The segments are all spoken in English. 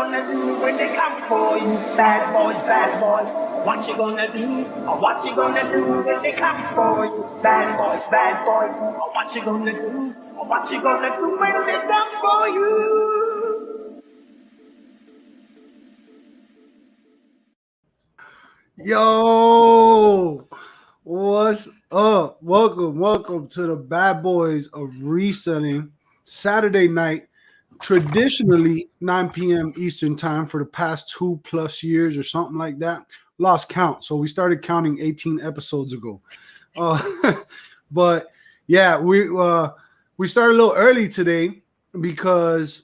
gonna do when they come for you? Bad boys, bad boys. What you gonna do? What you gonna do when they come for you? Bad boys, bad boys. What you gonna do? What you gonna do when they come for you? Yo, what's up? Welcome to the Bad Boys of Reselling. Saturday night, traditionally 9 p.m. Eastern time for the past 2+ years or something like that. Lost count. So we started counting 18 episodes ago. But yeah, we started a little early today because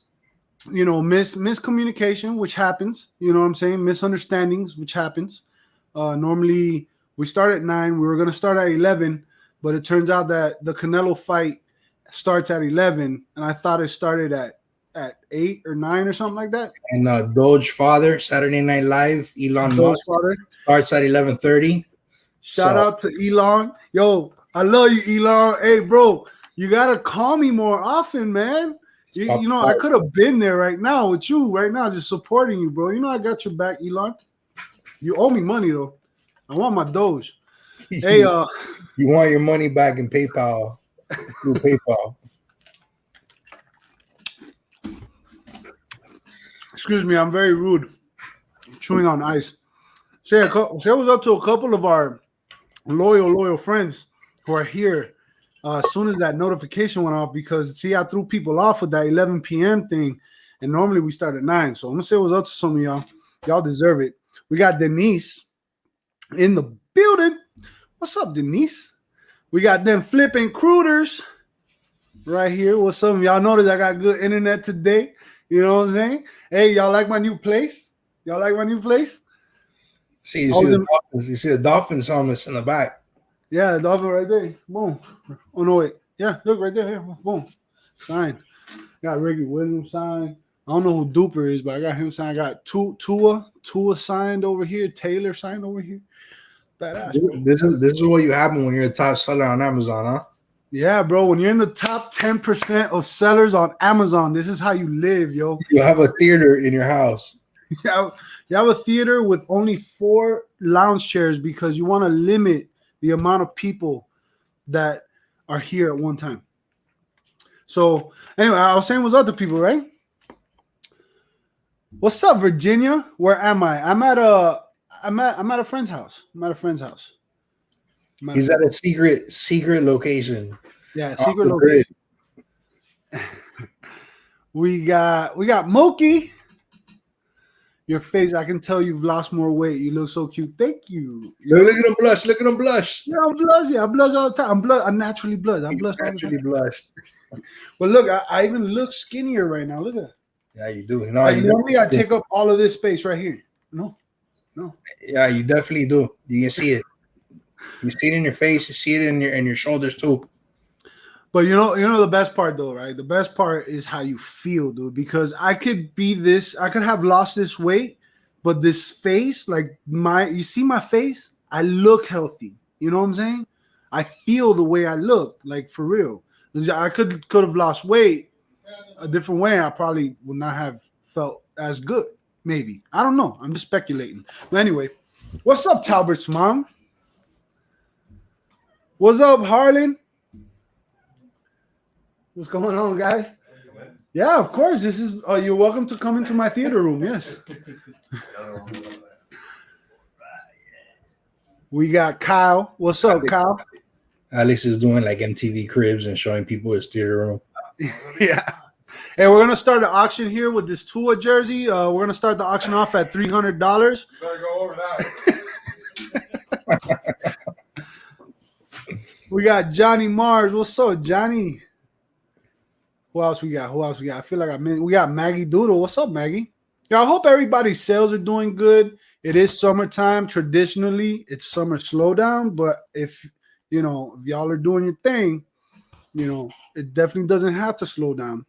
miscommunication, which happens. You know what I'm saying? Misunderstandings, which happens. Normally we start at 9. We were going to start at 11, but it turns out that the Canelo fight starts at 11, and I thought it started at 8 or 9 or something like that. And Doge Father, Saturday Night Live, Elon Musk Father starts at 11:30. Shout out to Elon. Yo, I love you, Elon. Hey, bro, you gotta call me more often, man. You know, I could have been there right now with you, right now, just supporting you, bro. You know, I got your back, Elon. You owe me money though. I want my Doge. Hey, you want your money back in PayPal through PayPal. Excuse me, I'm very rude. Chewing on ice. Say what's up to a couple of our loyal friends who are here as soon as that notification went off, because see, I threw people off with that 11 p.m. thing, and normally we start at 9. So I'm gonna say what's up to some of y'all. Y'all deserve it. We got Denise in the building. What's up, Denise? We got them flipping crooters right here. What's up? Y'all notice I got good internet today. You know what I'm saying? Hey, y'all like my new place? Y'all like my new place? See, you see the Dolphins on this in the back. Yeah, the Dolphin right there. Boom. Oh, no, wait. Yeah, look right there. Here. Boom. Sign. Got Ricky Williams signed. I don't know who Duper is, but I got him signed. I got Tua signed over here. Taylor signed over here. Badass. This is what you happen when you're a top seller on Amazon, huh? Yeah, bro. When you're in the top 10% of sellers on Amazon, this is how you live, yo. You have a theater in your house. You have a theater with only 4 lounge chairs because you want to limit the amount of people that are here at one time. So anyway, I was saying what's up to people, right? What's up, Virginia? Where am I? I'm at a friend's house. He's at a secret location. Yeah, secret location. We got Mookie. Your face, I can tell you've lost more weight. You look so cute. Thank you. Look at him blush. Look at him blush. Yeah, I'm blushing. I blush all the time. I naturally blush. I blush naturally blushed. But look, I even look skinnier right now. Look at that. Yeah, you do. No, normally I take up all of this space right here. No. Yeah, you definitely do. You can see it. You see it in your face. You see it in your shoulders too. But you know the best part though, right? The best part is how you feel, dude. Because I could have lost this weight, but this face, you see my face, I look healthy. You know what I'm saying? I feel the way I look, like for real. I could have lost weight a different way. I probably would not have felt as good. Maybe. I don't know. I'm just speculating. But anyway, what's up, Talbert's mom? What's up, Harlan? What's going on, guys? Yeah, of course. This is you're welcome to come into my theater room. Yes. We got Kyle. What's up, Kyle? Alex is doing like MTV Cribs and showing people his theater room. Yeah. Hey, we're gonna start the auction here with this Tua jersey. We're gonna start the auction off at $300. Better go over that. We got Johnny Mars. What's up, Johnny? Who else we got? I feel like we got Maggie Doodle. What's up, Maggie? Yeah, I hope everybody's sales are doing good. It is summertime. Traditionally, it's summer slowdown. But if y'all are doing your thing, it definitely doesn't have to slow down.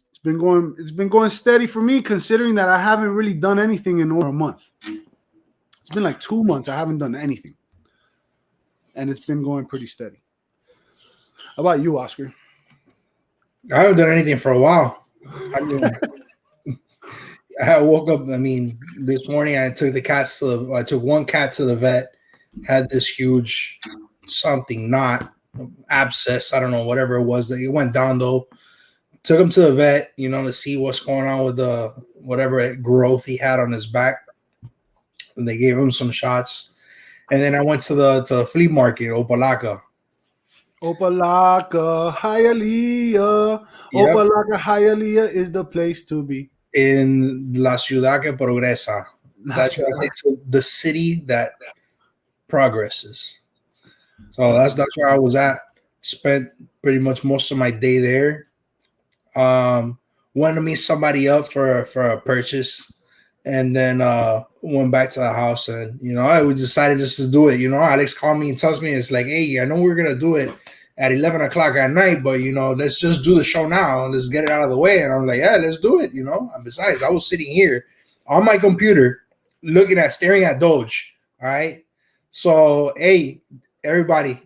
It's been going steady for me, considering that I haven't really done anything in over a month. It's been like 2 months. I haven't done anything. And it's been going pretty steady. How about you, Oscar? I haven't done anything for a while. I woke up. I mean, this morning I took the cats to the. I took one cat to the vet. Had this huge something, not abscess. I don't know, whatever it was. That it went down though. Took him to the vet, to see what's going on with the whatever growth he had on his back. And they gave him some shots. And then I went to the flea market, Opalaka. Opalaka, Hialeah. Yep, Opalaka, Hialeah is the place to be. in La Ciudad que Progresa. La That's why I say ciudad. it's the city that progresses. So that's where I was at. Spent pretty much most of my day there. Wanted to meet somebody up for a purchase, and then went back to the house, and I decided just to do it. Alex called me and tells me, it's like, hey, I know we're gonna do it at 11 o'clock at night, but let's just do the show now and let's get it out of the way. And I'm like, yeah, let's do it. And besides, I was sitting here on my computer staring at Doge. All right, so hey, everybody,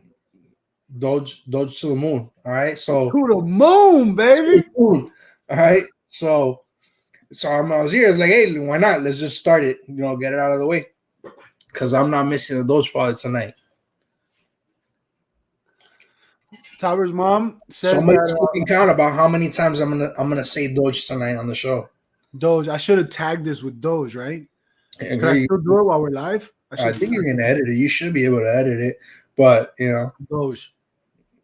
Doge to the moon. All right, so To the moon, baby. all right, so I was here. I was like, hey, why not? Let's just start it. Get it out of the way, because I'm not missing the Doge father tonight. Tyler's mom says Somebody that keeping count about how many times I'm gonna say Doge tonight on the show. Doge. I should have tagged this with Doge, right? I Can I agree. still do it while we're live? I think you can edit it. You should be able to edit it, but Doge,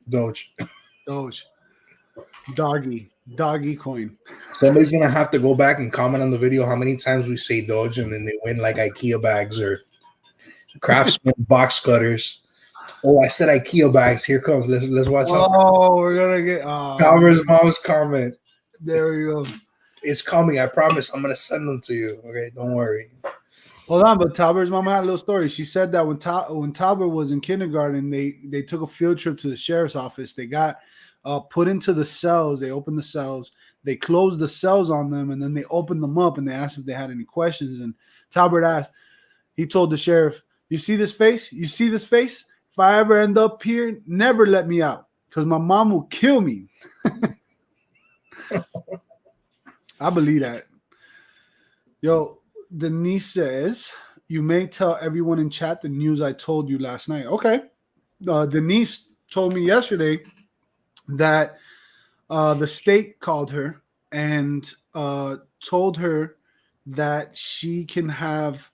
Doge. Doge, doggy coin. Somebody's gonna have to go back and comment on the video how many times we say Doge, and then they win like IKEA bags or Craftsman box cutters. Oh, I said IKEA bags. Here comes. Let's watch how. Oh, we're gonna get. Calver's mom's comment. There we go. It's coming. I promise. I'm gonna send them to you. Okay, don't worry. Hold on, but Talber's mom had a little story. She said that when Talber was in kindergarten, they took a field trip to the sheriff's office. They got put into the cells. They opened the cells. They closed the cells on them, and then they opened them up and they asked if they had any questions. And Talbert asked. He told the sheriff, "You see this face? You see this face? If I ever end up here, never let me out, because my mom will kill me." I believe that. Yo, Denise says, you may tell everyone in chat the news I told you last night. Okay. Denise told me yesterday that the state called her and told her that she can have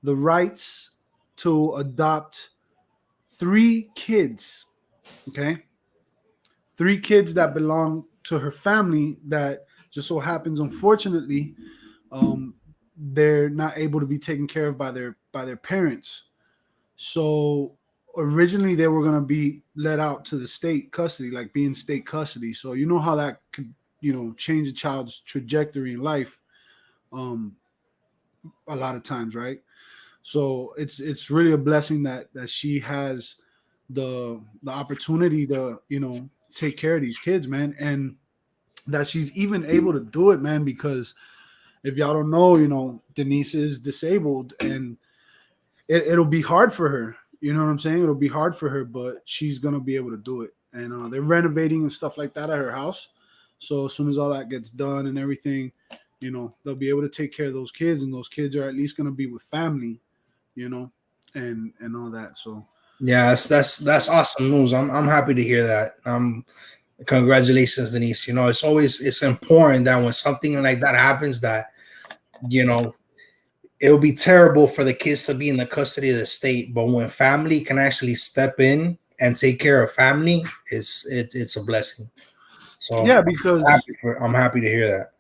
the rights to adopt 3 kids. Okay. 3 kids that belong to her family that just so happens, unfortunately, they're not able to be taken care of by their parents. So originally they were going to be let out to the state custody, like be in state custody. So you know how that could, change a child's trajectory in life a lot of times, right? So it's really a blessing that she has the opportunity to, take care of these kids, man, and that she's even able to do it, man, because if y'all don't know, Denise is disabled and it'll be hard for her. You know what I'm saying? It'll be hard for her, but she's going to be able to do it. And they're renovating and stuff like that at her house. So as soon as all that gets done and everything, they'll be able to take care of those kids, and those kids are at least going to be with family, and all that. So yeah, that's awesome news. I'm happy to hear that. Congratulations, Denise. It's important that when something like that happens, that it'll be terrible for the kids to be in the custody of the state, but when family can actually step in and take care of family, it's a blessing. So yeah, because I'm happy to hear that.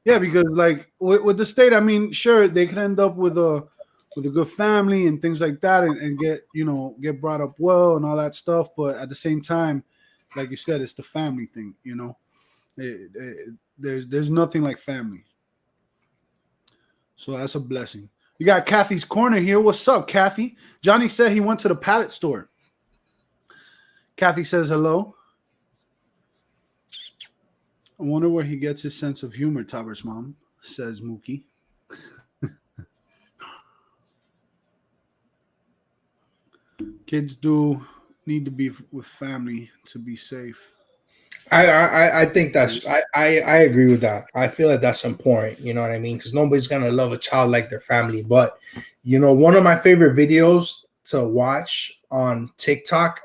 Yeah, because like with the state, I mean, sure, they can end up with a good family and things like that, and get brought up well and all that stuff. But at the same time, like you said, it's the family thing. There's nothing like family. So that's a blessing. You got Kathy's Corner here. What's up, Kathy? Johnny said he went to the pallet store. Kathy says hello. I wonder where he gets his sense of humor, Taber's mom, says Mookie. Kids do need to be with family to be safe. I think I agree with that. I feel that that's important. You know what I mean? Because nobody's gonna love a child like their family. But one of my favorite videos to watch on TikTok,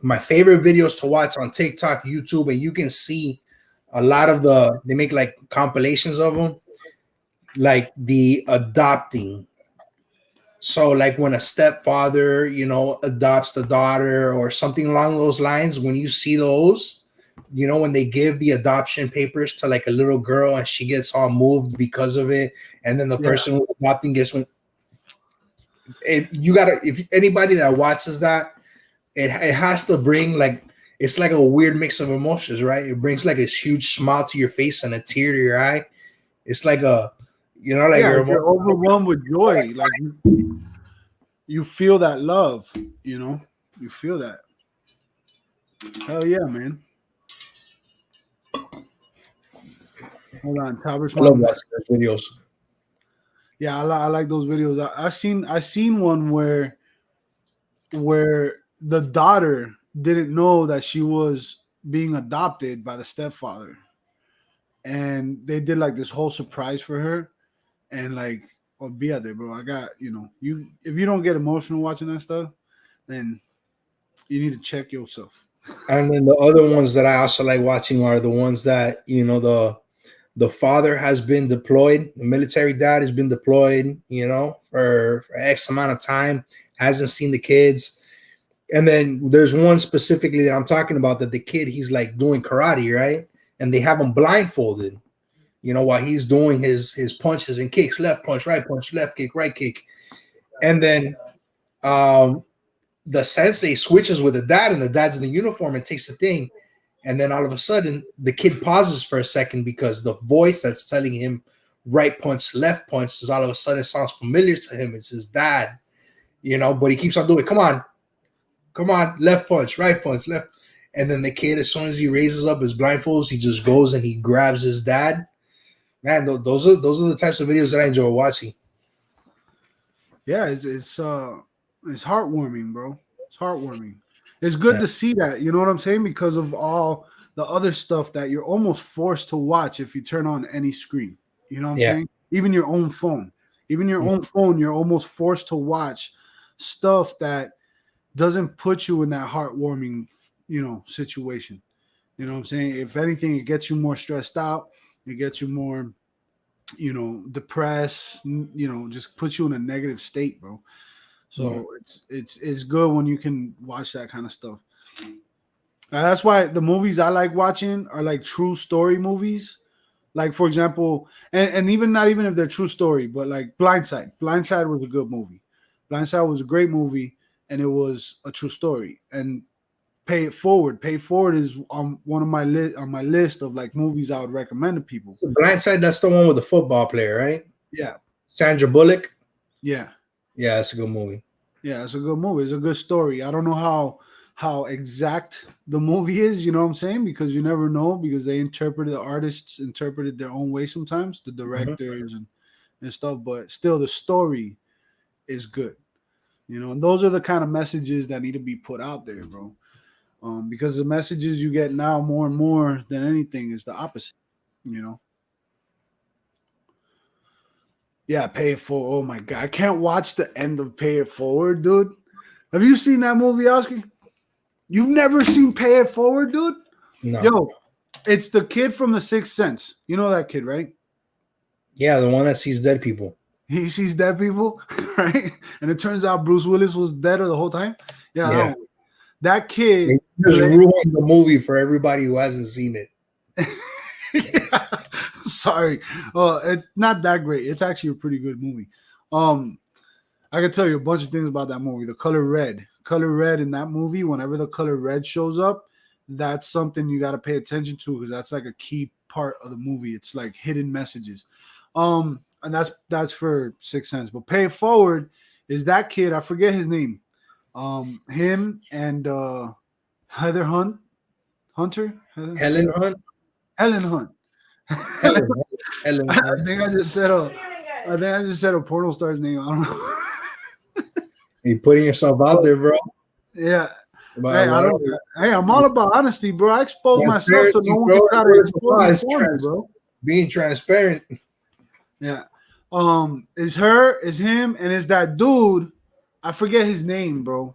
my favorite videos to watch on TikTok, YouTube, and you can see a lot of they make like compilations of them, like the adopting. So like when a stepfather, adopts the daughter or something along those lines, when you see those, when they give the adoption papers to like a little girl and she gets all moved because of it, and then the Yeah. person who's adopting gets one. If anybody that watches that, it has to bring like it's like a weird mix of emotions, right? It brings like this huge smile to your face and a tear to your eye. It's like like Yeah, your like you're emotions. overwhelmed with joy. Like you feel that love, you feel that. Hell yeah, man. Hold on, Talbert's I love mom. watching those videos. Yeah, I like those videos. I seen one where the daughter didn't know that she was being adopted by the stepfather, and they did like this whole surprise for her, and like, oh, be out there, bro. I got you. If you don't get emotional watching that stuff, then you need to check yourself. And then the other ones that I also like watching are the ones that the father has been deployed, the military dad has been deployed, for X amount of time, hasn't seen the kids. And then there's one specifically that I'm talking about that the kid, he's like doing karate, right? And they have him blindfolded, while he's doing his punches and kicks, left punch, left kick, right kick. And then um the sensei switches with the dad, and the dad's in the uniform and takes the thing. And then all of a sudden, the kid pauses for a second because the voice that's telling him right punch, left punch is all of a sudden sounds familiar to him. It's his dad, but he keeps on doing, come on, left punch, right punch, left. And then the kid, as soon as he raises up his blindfolds, he just goes and he grabs his dad. Man, those are the types of videos that I enjoy watching. Yeah, it's heartwarming, bro. It's heartwarming. It's good to see that, you know what I'm saying? Because of all the other stuff that you're almost forced to watch if you turn on any screen. You know what I'm Yeah. saying? Even your own phone. Even your own phone, you're almost forced to watch stuff that doesn't put you in that heartwarming, situation. You know what I'm saying? If anything, it gets you more stressed out. It gets you more, depressed. Just puts you in a negative state, bro. So it's good when you can watch that kind of stuff. That's why the movies I like watching are like true story movies. Like for example, and even not even if they're true story, but like Blindside. Blindside was a good movie. Blindside was a great movie, and it was a true story. And Pay It Forward. Pay It Forward is on one of my list of like movies I would recommend to people. So Blindside, that's the one with the football player, right? Yeah. Sandra Bullock. Yeah. Yeah, that's a good movie. Yeah, it's a good movie. It's a good story. I don't know how exact the movie is, you know what I'm saying? Because you never know, because the artists interpreted their own way sometimes, the directors and stuff, but still the story is good. And those are the kind of messages that need to be put out there, bro. Because the messages you get now more and more than anything is the opposite, you know. Yeah, Pay It Forward. Oh my god, I can't watch the end of Pay It Forward, dude. Have you seen that movie, Oscar? You've never seen Pay It Forward, dude? No. Yo, it's the kid from The Sixth Sense. You know that kid, right? Yeah, the one that sees dead people. He sees dead people, right? And it turns out Bruce Willis was dead the whole time. Yeah. That kid They just ruined the movie for everybody who hasn't seen it. Yeah. Sorry. It's not that great. It's actually a pretty good movie. I can tell you a bunch of things about that movie. The color red. Color red in that movie, whenever the color red shows up, that's something you got to pay attention to, because that's like a key part of the movie. It's like hidden messages. And that's for Sixth Sense. But Pay It Forward is that kid, I forget his name. Him and Heather Hunt. Hunter? Helen Hunt. Helen Hunt. Helen I Hunt. think I just said a porno star's name. I don't know. You putting yourself out there, bro. Yeah. But Hey, I'm all about honesty, bro. I expose myself so no one can try to expose me for me, bro. Being transparent. Yeah. Is him, and is that dude. I forget his name, bro.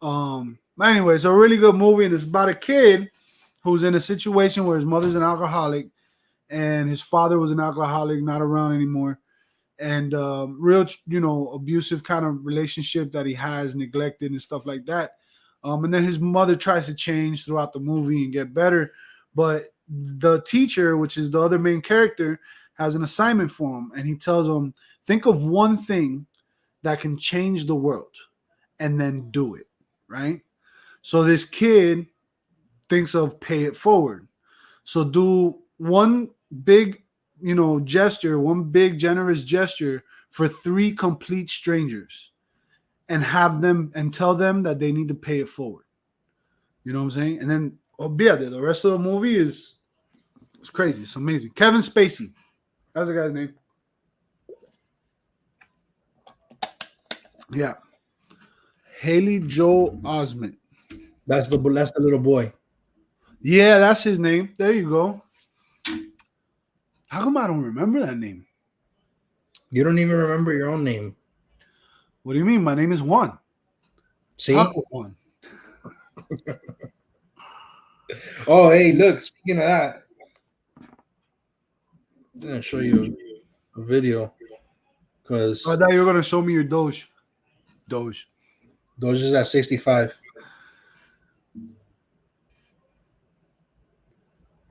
Anyway, it's a really good movie, and it's about a kid who's in a situation where his mother's an alcoholic and his father was an alcoholic, not around anymore. And real, abusive kind of relationship that he has, neglected and stuff like that. And then his mother tries to change throughout the movie and get better. But the teacher, which is the other main character, has an assignment for him. And he tells him, think of one thing that can change the world and then do it, right? So this kid thinks of pay it forward. So do one big, gesture, one big generous gesture for 3 complete strangers and have them and tell them that they need to pay it forward. You know what I'm saying? And then the rest of the movie it's crazy. It's amazing. Kevin Spacey. That's the guy's name. Yeah. Haley Joel Osment. That's the little boy. Yeah, that's his name. There you go. How come I don't remember that name? You don't even remember your own name. What do you mean? My name is Juan. See? Taco Juan. Oh, hey, look, speaking of that, I'm going to show you a video because I thought you were going to show me your Doge. Doge is at 65.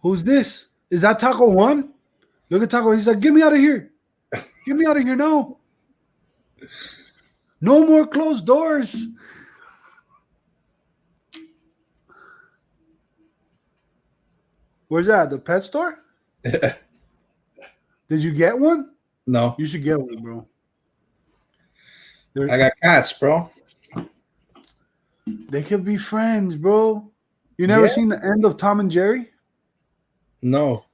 Who's this? Is that Taco Juan? Look at Taco. He's like, get me out of here. Get me out of here now. No more closed doors. Where's that? The pet store? Did you get one? No. You should get one, bro. I got cats, bro. They could be friends, bro. You never seen the end of Tom and Jerry? No.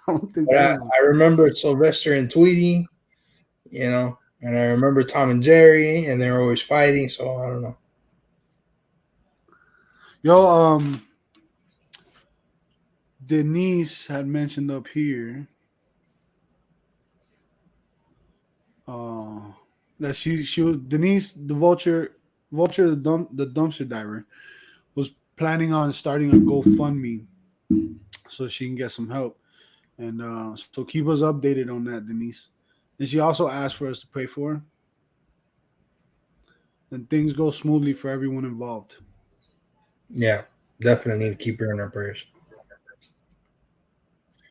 I don't think I remember Sylvester and Tweety, and I remember Tom and Jerry, and they were always fighting, so I don't know. Yo, Denise had mentioned up here that she was Denise the Vulture the dumpster diver was planning on starting a GoFundMe so she can get some help, and so keep us updated on that, Denise. And she also asked for us to pray for her and things go smoothly for everyone involved. Yeah, definitely need to keep her in our prayers.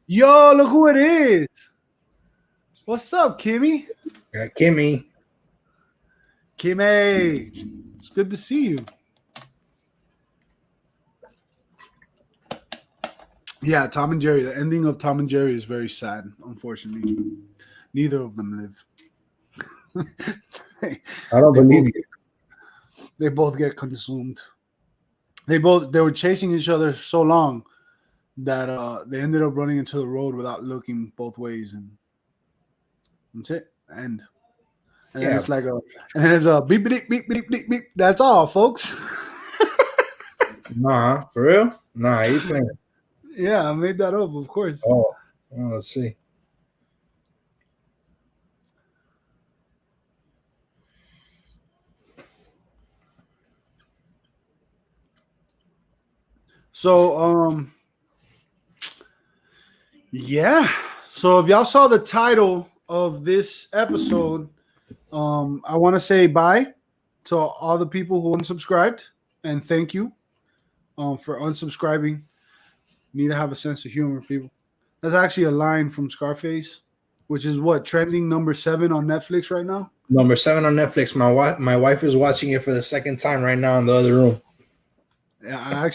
Yo, look who it is. What's up, Kimmy? Yeah, Kimmy. It's good to see you. Yeah, Tom and Jerry. The ending of Tom and Jerry is very sad, unfortunately. Neither of them live. I don't believe you. They both get consumed. They were chasing each other so long that they ended up running into the road without looking both ways, and that's it. And then it's like and then there's a beep beep beep beep beep beep. That's all, folks. Nah, for real? Nah, you playing? Yeah, I made that up, of course. Oh, let's see. So, yeah. So if y'all saw the title of this episode, I want to say bye to all the people who unsubscribed, and thank you for unsubscribing. You need to have a sense of humor, people. That's actually a line from Scarface, which is what, trending number 7 on Netflix right now? Number 7 on Netflix. My wife is watching it for the second time right now in the other room. Yeah,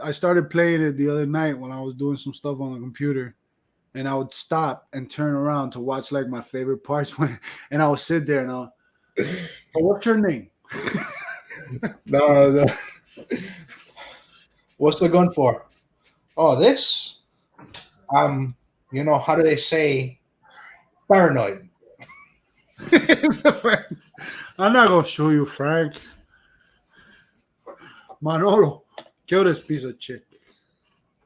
I started playing it the other night when I was doing some stuff on the computer, and I would stop and turn around to watch like my favorite parts and I would sit there and I'll, what's your name? No. What's the gun for? Oh, this? How do they say paranoid? I'm not gonna show you, Frank. Manolo, kill this piece of shit.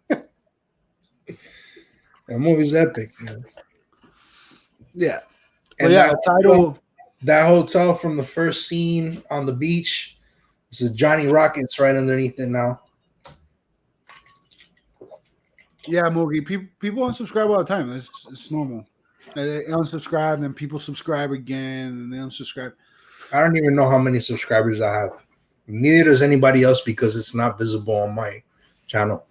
That movie's epic. Man. Yeah. And But yeah, title. that hotel from the first scene on the beach, it's a Johnny Rockets right underneath it now. Yeah, Mookie. People unsubscribe all the time. It's normal. They unsubscribe, then people subscribe again, and they unsubscribe. I don't even know how many subscribers I have. Neither does anybody else because it's not visible on my channel.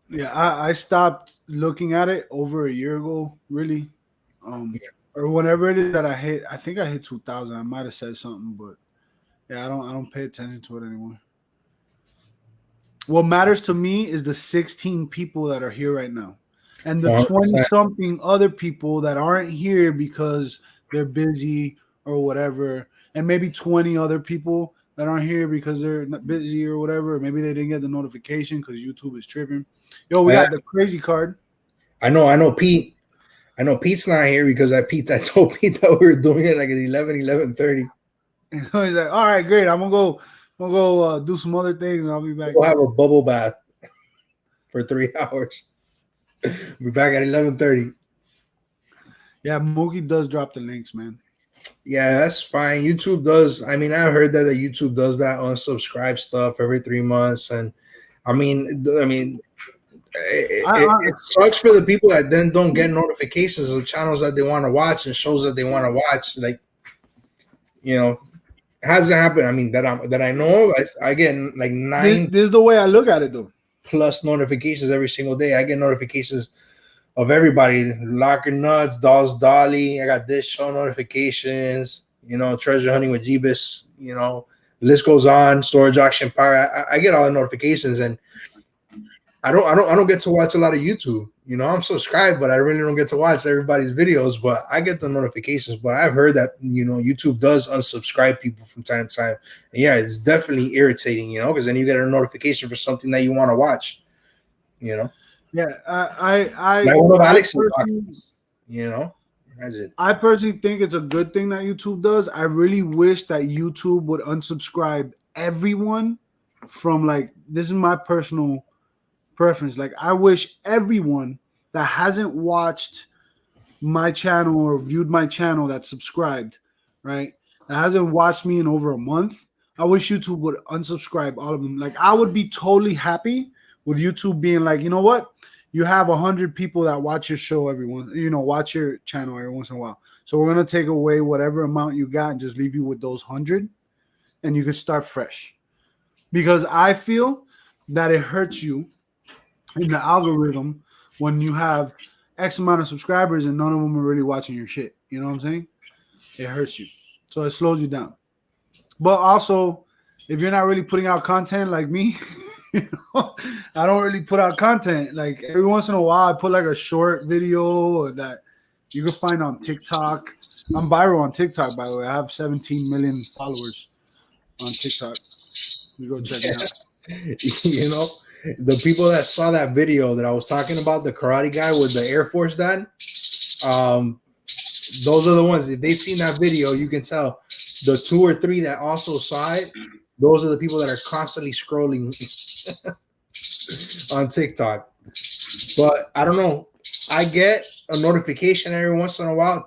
Yeah, I stopped looking at it over a year ago, really. Or whenever it is that I hit. I think I hit 2,000. I might have said something, but yeah, I don't pay attention to it anymore. What matters to me is the 16 people that are here right now, and the 20 something other people that aren't here because they're busy or whatever, and maybe 20 other people that aren't here because they're not busy or whatever. Or maybe they didn't get the notification because YouTube is tripping. Yo, we got the crazy card. I know Pete. I know Pete's not here because I told Pete that we were doing it like at 11:30. He's like, all right, great. I'm gonna go do some other things and I'll be back. We'll have a bubble bath for 3 hours. We'll be back at 11:30. Yeah, Mookie does drop the links, man. Yeah, that's fine. YouTube does. I mean, I heard that YouTube does that unsubscribe stuff every 3 months, and I mean, it sucks for the people that then don't get notifications of channels that they want to watch and shows that they want to watch. Like, you know, it hasn't happened. I mean, that I know of, I get like 9. This is the way I look at it, though. Plus notifications every single day. I get notifications of everybody. Locker Nuts, Dolls Dolly. I got this show notifications. You know, Treasure Hunting with Jeebus. You know, the list goes on. Storage Auction Power. I get all the notifications, and I don't get to watch a lot of YouTube. You know, I'm subscribed, but I really don't get to watch everybody's videos. But I get the notifications. But I've heard that, you know, YouTube does unsubscribe people from time to time. And yeah, it's definitely irritating, you know, because then you get a notification for something that you want to watch. You know. Yeah, I like one of Alex's, you know. Imagine. I personally think it's a good thing that YouTube does. I really wish that YouTube would unsubscribe everyone from, like, this is my personal preference. Like, I wish everyone that hasn't watched my channel or viewed my channel that's subscribed, right, that hasn't watched me in over a month, I wish YouTube would unsubscribe all of them. Like, I would be totally happy with YouTube being like, you know what? You have 100 people that watch your show watch your channel every once in a while. So we're going to take away whatever amount you got and just leave you with those 100, and you can start fresh. Because I feel that it hurts you in the algorithm when you have X amount of subscribers and none of them are really watching your shit. You know what I'm saying? It hurts you. So it slows you down. But also, if you're not really putting out content like me, you know, I don't really put out content. Like, every once in a while, I put like a short video that you can find on TikTok. I'm viral on TikTok, by the way. I have 17 million followers on TikTok. You go check it out. You know, the people that saw that video that I was talking about, the karate guy with the Air Force dad, those are the ones. If they've seen that video, you can tell. The 2 or 3 that also saw it, those are the people that are constantly scrolling on TikTok. But I don't know. I get a notification every once in a while.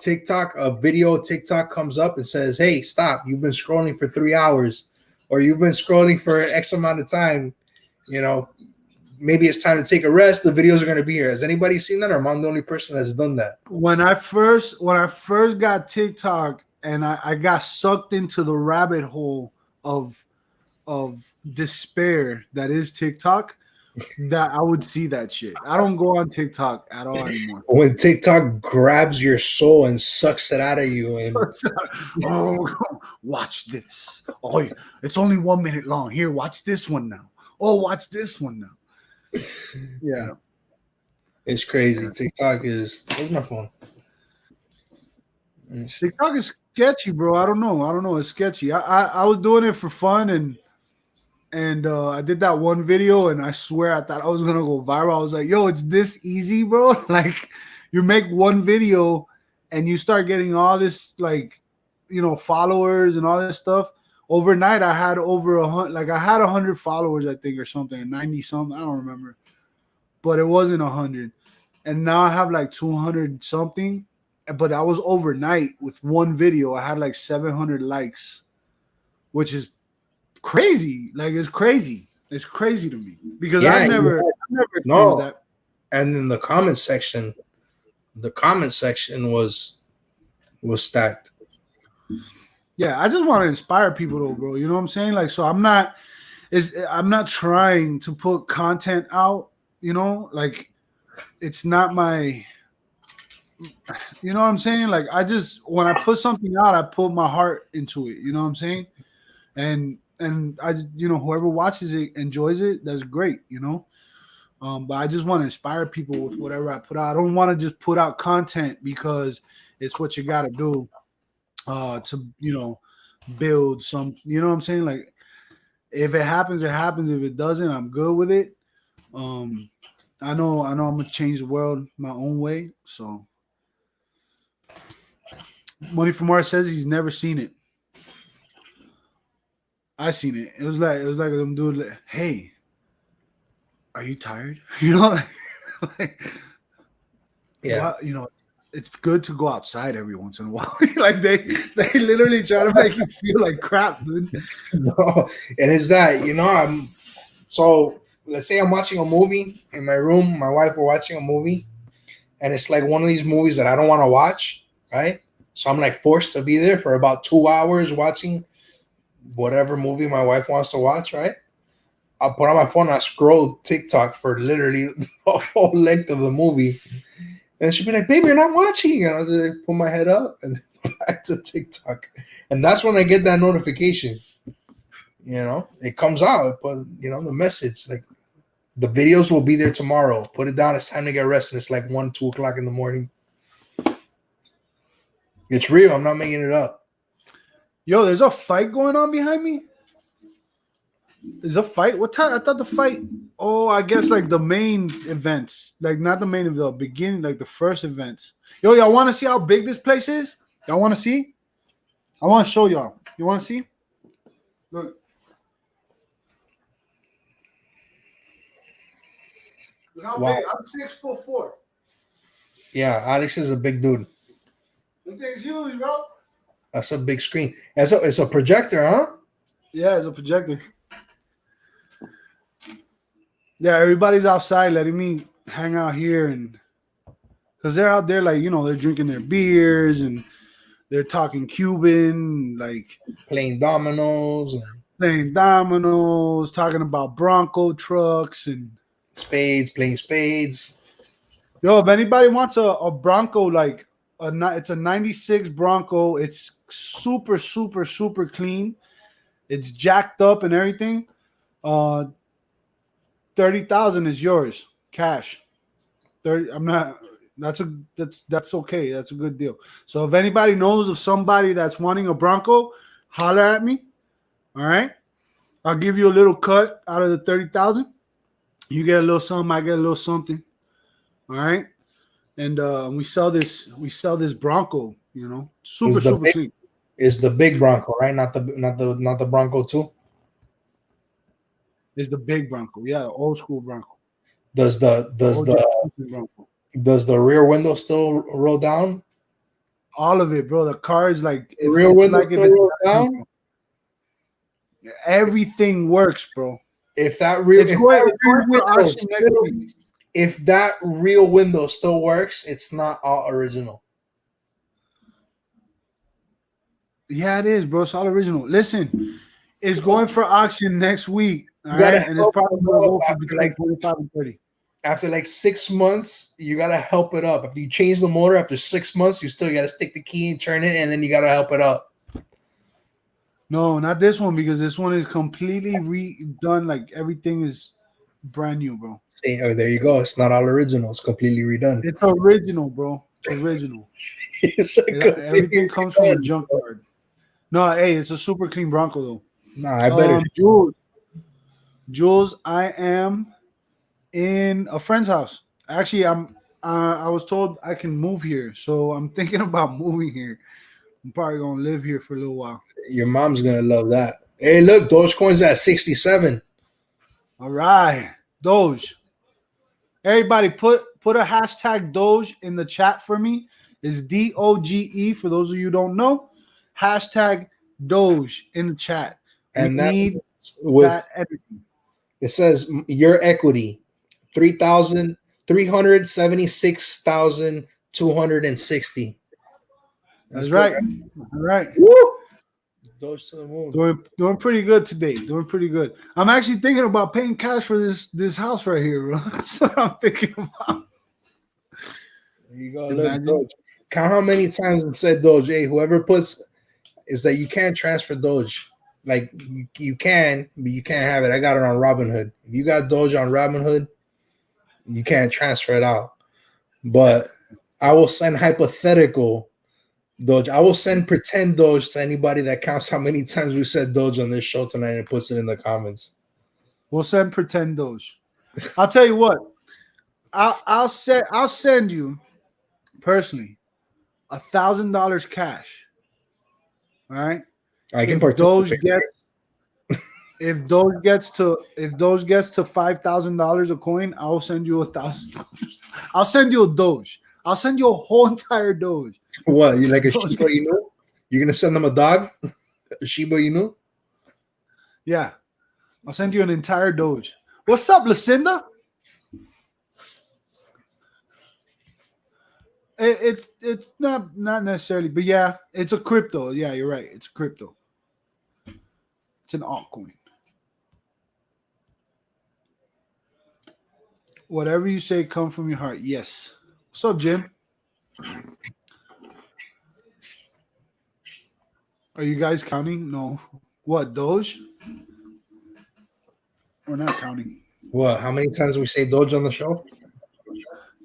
A video TikTok comes up and says, hey, stop. You've been scrolling for 3 hours, or you've been scrolling for X amount of time. You know, maybe it's time to take a rest. The videos are going to be here. Has anybody seen that, or am I the only person that's done that? When I first got TikTok and I got sucked into the rabbit hole of despair that is TikTok, that I would see that shit. I don't go on TikTok at all anymore. When TikTok grabs your soul and sucks it out of you, and oh, watch this. Oh, it's only 1 minute long. Here, watch this one now. Oh, watch this one now. Yeah, it's crazy. TikTok is. Where's my phone? TikTok is sketchy, bro. I don't know. It's sketchy. I was doing it for fun, and I did that one video, and I swear I thought I was gonna go viral. I was like, yo, it's this easy, bro. Like, you make one video and you start getting all this, like, you know, followers and all this stuff overnight I had over 100, like I had 100 followers, I think, or something, 90 something, I don't remember, but it wasn't 100. And now I have like 200 something, but that was overnight with one video. I had like 700 likes, which is crazy. Like it's crazy. It's crazy to me because Yeah, I've never experienced no. that. And in the comment section was stacked. Yeah, I just want to inspire people though, bro. You know what I'm saying? Like, so I'm not trying to put content out, you know, like it's not my, you know what I'm saying? Like I just, when I put something out, I put my heart into it. You know what I'm saying? And I just, you know, whoever watches it enjoys it, that's great, you know. But I just want to inspire people with whatever I put out. I don't want to just put out content because it's what you got to do to, you know, build some, you know what I'm saying? Like if it happens, it happens. If it doesn't, I'm good with it. Um, I know I'm gonna change the world my own way. So Money from Mars says he's never seen it. I seen it. It was like them dude like, hey, are you tired? You know, like, Yeah. you know, it's good to go outside every once in a while. Like they literally try to make you feel like crap, dude. No, and it's that, you know, so let's say I'm watching a movie in my room, my wife, we're watching a movie, and it's like one of these movies that I don't want to watch, right? So I'm like forced to be there for about 2 hours watching whatever movie my wife wants to watch, right? I'll put on my phone and I scroll TikTok for literally the whole length of the movie. And she'll be like, baby, you're not watching. And I'll just like, put my head up and back to TikTok. And that's when I get that notification. You know, it comes out, but you know, the message, like the videos will be there tomorrow. Put it down. It's time to get rested. It's like 1, 2 o'clock in the morning. It's real. I'm not making it up. Yo, there's a fight going on behind me. There's a fight. What time? I thought the fight. Oh, I guess like the main events, like not the main event, the beginning, like the first events. Yo, y'all want to see how big this place is? Y'all want to see? I want to show y'all. You want to see? Look. Look how Wow. big. I'm 6'4". Yeah, Alex is a big dude. That thing's huge, bro. That's a big screen. It's a projector, huh? Yeah, it's a projector. Yeah, everybody's outside letting me hang out here, and because they're out there, like, you know, they're drinking their beers and they're talking Cuban, like Playing dominoes, playing dominoes, talking about Bronco trucks, and spades, playing spades. yo, if anybody wants a Bronco, like it's a '96 Bronco, it's super, super, super clean. It's jacked up and everything. 30,000 is yours, cash. 30. I'm not. That's okay. That's a good deal. So if anybody knows of somebody that's wanting a Bronco, holler at me. All right, I'll give you a little cut out of the 30,000. You get a little something, I get a little something. All right, and we sell this Bronco. You know, super clean. Is the big Bronco, right? Not the Bronco 2. It's the big Bronco. Yeah, the old school Bronco. Does Bronco. the rear window still roll down? All of it, bro. The car is like The rear window still roll down? Everything works, bro. If that rear window still works, it's not all original. Yeah, it is, bro. It's all original. Listen, it's going for auction next week. All right, and it's probably going to go for between 25 and 30. After like 6 months, you gotta help it up. If you change the motor after 6 months, you still gotta stick the key and turn it, and then you gotta help it up. No, not this one, because this one is completely redone. Like everything is brand new, bro. See, oh, there you go. It's not all original. It's completely redone. It's original, bro. It's original. Everything comes from a junkyard. No, hey, it's a super clean Bronco though. Nah, I bet it. Jules, I am in a friend's house. Actually, I was told I can move here, so I'm thinking about moving here. I'm probably gonna live here for a little while. Your mom's gonna love that. Hey, look, Dogecoin's at 67. All right, Doge. Everybody, put a hashtag Doge in the chat for me. It's DOGE for those of you who don't know. Hashtag Doge in the chat. And we need with that energy. It says your equity 376,260. That's right. All right. Woo! Doge to the moon. Doing pretty good today. Doing pretty good. I'm actually thinking about paying cash for this house right here, bro. That's what I'm thinking about. There you go. Look, Doge. Count how many times it said Doge. Hey, whoever puts is that you can't transfer Doge. Like you can, but you can't have it. I got it on Robinhood. If you got Doge on Robinhood, you can't transfer it out. But I will send hypothetical Doge. I will send pretend Doge to anybody that counts how many times we said Doge on this show tonight and puts it in the comments. We'll send pretend Doge. I'll tell you what. I'll send you personally $1,000 cash. All right. I can if Doge gets to $5,000 a coin, I'll send you $1,000. I'll send you a Doge. I'll send you a whole entire Doge. What, you like a Shiba Inu? You're gonna send them a dog? A Shiba Inu? Yeah. I'll send you an entire Doge. What's up, Lucinda? It's not necessarily, but yeah, it's a crypto. Yeah, you're right. It's a crypto. It's an altcoin. Whatever you say, come from your heart. Yes. What's up, Jim? Are you guys counting? No. What, Doge? We're not counting. What? How many times we say Doge on the show?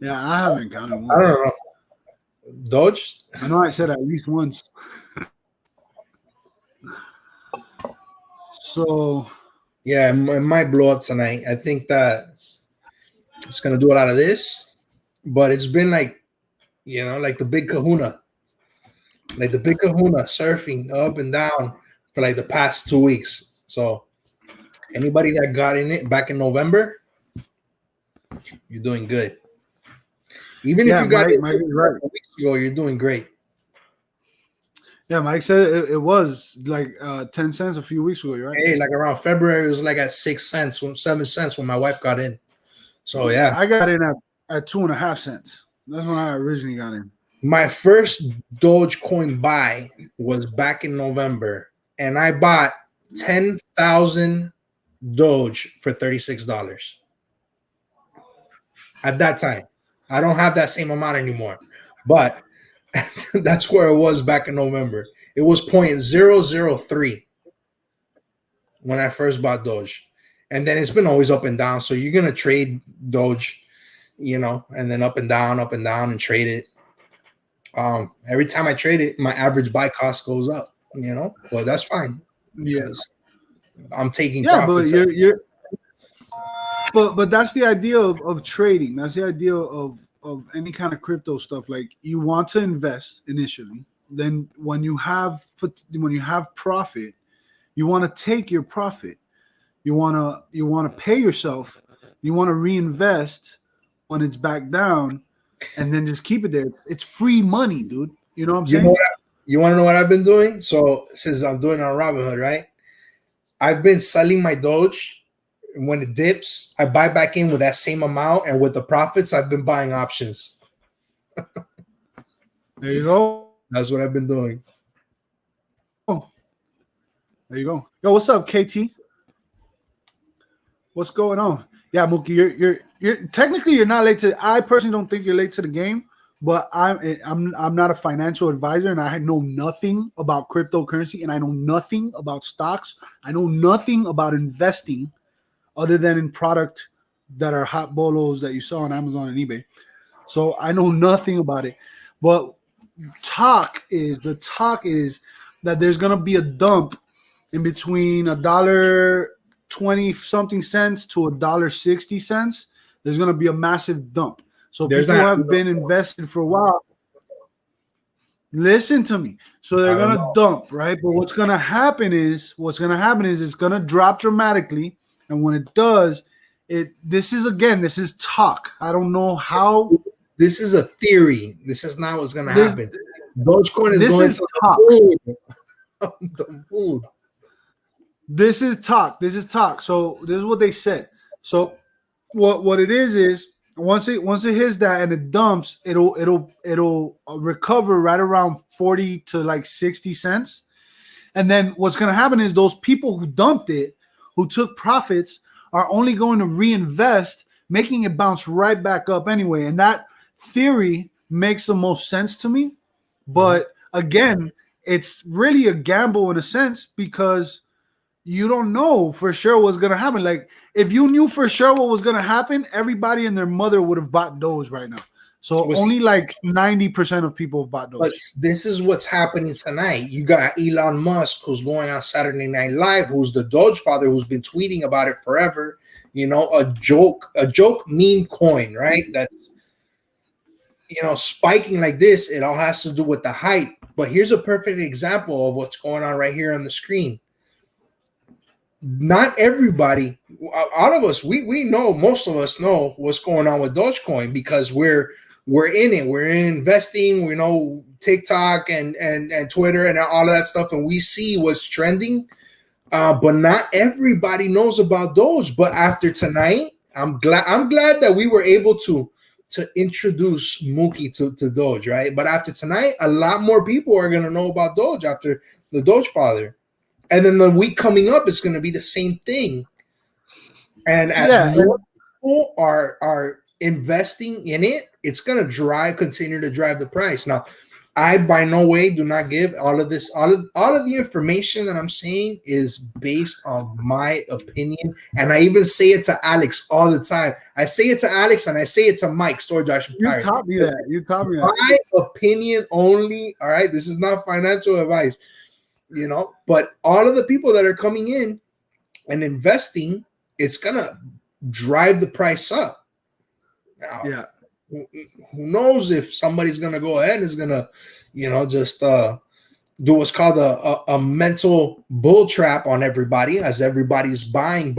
Yeah, I haven't counted once. I don't know. Doge? I know I said at least once. So yeah, it might blow up tonight. I think that it's gonna do a lot of this, but it's been like, like the big kahuna, surfing up and down for like the past 2 weeks. So anybody that got in it back in November, you're doing good. Even if you got it Mike is right. weeks ago, you're doing great. Yeah, Mike said it was like 10 cents a few weeks ago, right? Hey, like around February, it was like at 6 cents, 7 cents when my wife got in. So yeah, I got in at 2.5 cents. That's when I originally got in. My first Dogecoin buy was back in November, and I bought 10,000 Doge for $36 at that time. I don't have that same amount anymore, but that's where it was back in November. It was 0.003 when I first bought Doge. And then it's been always up and down. So you're going to trade Doge, and then up and down and trade it. Every time I trade it, my average buy cost goes up, but that's fine. Because I'm taking profits. But that's the idea of trading. That's the idea of any kind of crypto stuff. Like, you want to invest initially. Then when you have profit, you want to take your profit. You want to pay yourself. You want to reinvest when it's back down, and then just keep it there. It's free money, dude. You know what I'm saying? You want to know what I've been doing? So since I'm doing it on Robinhood, right? I've been selling my Doge. When it dips, I buy back in with that same amount, and with the profits, I've been buying options. There you go. That's what I've been doing. Oh, there you go. Yo, what's up, KT? What's going on? Yeah, Mookie, you're technically you're not late to. I personally don't think you're late to the game, but I'm not a financial advisor, and I know nothing about cryptocurrency, and I know nothing about stocks. I know nothing about investing, other than in product that are hot bolos that you saw on Amazon and eBay. So I know nothing about it. But the talk is that there's gonna be a dump in between $1.20 something cents to $1.60. There's gonna be a massive dump. So people have been invested for a while. Listen to me. So they're I don't gonna know. dump, right? But what's gonna happen is it's gonna drop dramatically, and when it does, this is talk. I don't know how This is a theory. This is not what's gonna this happen. Dogecoin is this going is to talk. the moon. The moon. This is talk. This is talk. So this is what they said. So what it is once it hits that and it dumps, it'll recover right around 40 to like 60 cents. And then what's going to happen is those people who dumped it, who took profits, are only going to reinvest, making it bounce right back up anyway. And that theory makes the most sense to me. But again, it's really a gamble in a sense because you don't know for sure what's going to happen. Like if you knew for sure what was going to happen, everybody and their mother would have bought Doge right now. So only like 90% of people have bought Doge. But this is what's happening tonight. You got Elon Musk, who's going on Saturday Night Live, who's the Doge father, who's been tweeting about it forever. You know, a joke meme coin, right? That's, you know, spiking like this. It all has to do with the hype. But here's a perfect example of what's going on right here on the screen. Not everybody, all of us, we know, most of us know what's going on with Dogecoin because we're in it. We're in investing. We know TikTok and Twitter and all of that stuff, and we see what's trending. But not everybody knows about Doge. But after tonight, I'm glad that we were able to introduce Mookie to Doge, right? But after tonight, a lot more people are gonna know about Doge after the Doge father. And then the week coming up is going to be the same thing. And as more people are investing in it, it's going to continue to drive the price. Now, I by no way do not give all of this. All of the information that I'm saying is based on my opinion, and I even say it to Alex all the time. I say it to Alex and I say it to Mike, Storage Action. You taught me that. My opinion only. All right, this is not financial advice. You know, but all of the people that are coming in and investing, it's gonna drive the price up. Now, who knows if somebody's gonna go ahead and is gonna, you know, just do what's called a mental bull trap on everybody, as everybody's buying.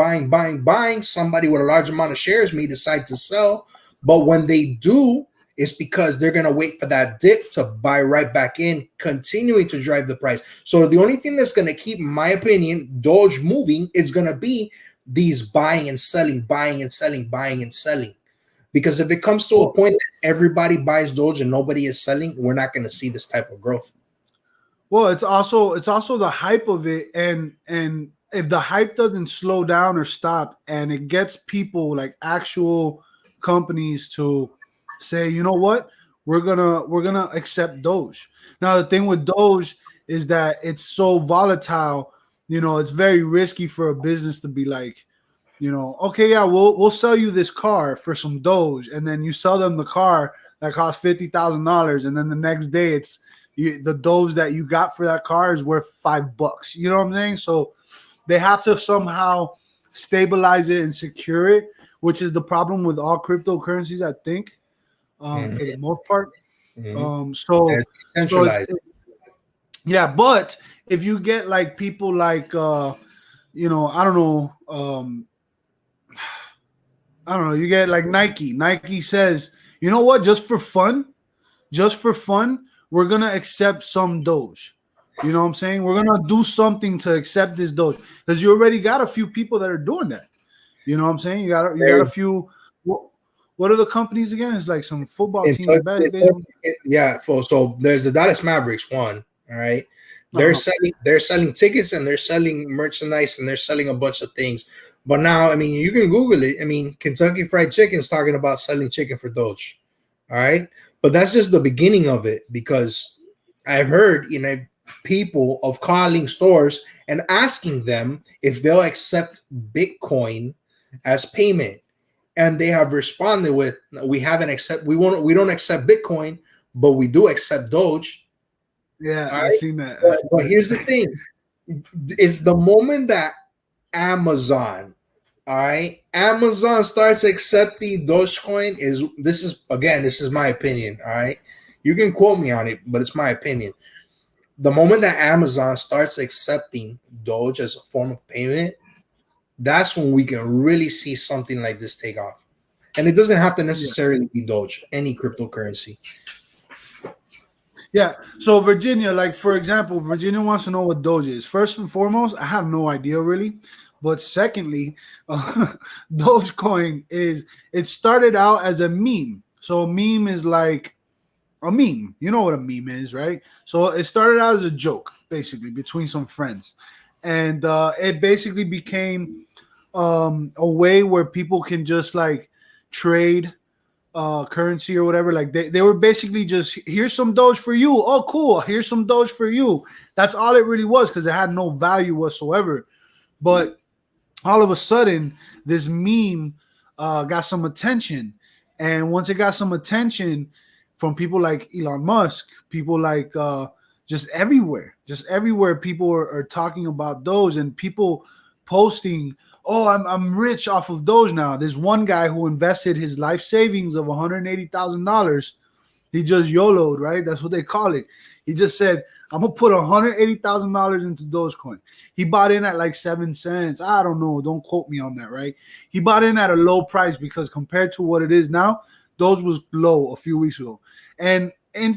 Somebody with a large amount of shares may decide to sell, but when they do, it's because they're going to wait for that dip to buy right back in, continuing to drive the price. So the only thing that's going to keep, in my opinion, Doge moving is going to be these buying and selling. Because if it comes to a point that everybody buys Doge and nobody is selling, we're not going to see this type of growth. Well, it's also the hype of it, and if the hype doesn't slow down or stop, and it gets people like actual companies to say, you know what, we're gonna accept Doge. Now the thing with Doge is that it's so volatile. You know, it's very risky for a business to be like, you know, okay, yeah, we'll sell you this car for some Doge, and then you sell them the car that costs $50,000, and then the next day the Doge that you got for that car is worth $5. You know what I'm saying? So they have to somehow stabilize it and secure it, which is the problem with all cryptocurrencies, I think. For the most part. So yeah, but if you get like people like you know, I don't know, you get like Nike says, you know what, just for fun, we're gonna accept some Doge. You know what I'm saying? We're gonna do something to accept this Doge, because you already got a few people that are doing that. You know what I'm saying? You got a few. What are the companies again? It's like some football teams. So there's the Dallas Mavericks one. All right, they're selling tickets and they're selling merchandise and they're selling a bunch of things. But now, I mean, you can Google it. I mean, Kentucky Fried Chicken's talking about selling chicken for Doge. All right, but that's just the beginning of it, because I've heard, you know, people of calling stores and asking them if they'll accept Bitcoin as payment. And they have responded with, we don't accept Bitcoin, but we do accept Doge. Yeah, right? I've seen that. But here's the thing. It's the moment that Amazon starts accepting Dogecoin, this is my opinion, all right? You can quote me on it, but it's my opinion. The moment that Amazon starts accepting Doge as a form of payment, that's when we can really see something like this take off. And it doesn't have to Yeah. necessarily be Doge, any cryptocurrency. Yeah. So Virginia, like for example, Virginia wants to know what Doge is. First and foremost, I have no idea really. But secondly, Dogecoin is it started out as a meme. So a meme is like a meme. You know what a meme is, right? So it started out as a joke, basically, between some friends. And it basically became a way where people can just like trade currency or whatever. Like they were basically just here's some Doge for you. Oh, cool. Here's some Doge for you. That's all it really was because it had no value whatsoever. But all of a sudden, this meme got some attention. And once it got some attention from people like Elon Musk, people like just everywhere, people are talking about Doge and people posting, oh, I'm rich off of Doge now. There's one guy who invested his life savings of $180,000. He just YOLO'd, right? That's what they call it. He just said, I'm gonna put $180,000 into Dogecoin. He bought in at like 7 cents. I don't know. Don't quote me on that, right? He bought in at a low price because compared to what it is now, Doge was low a few weeks ago. And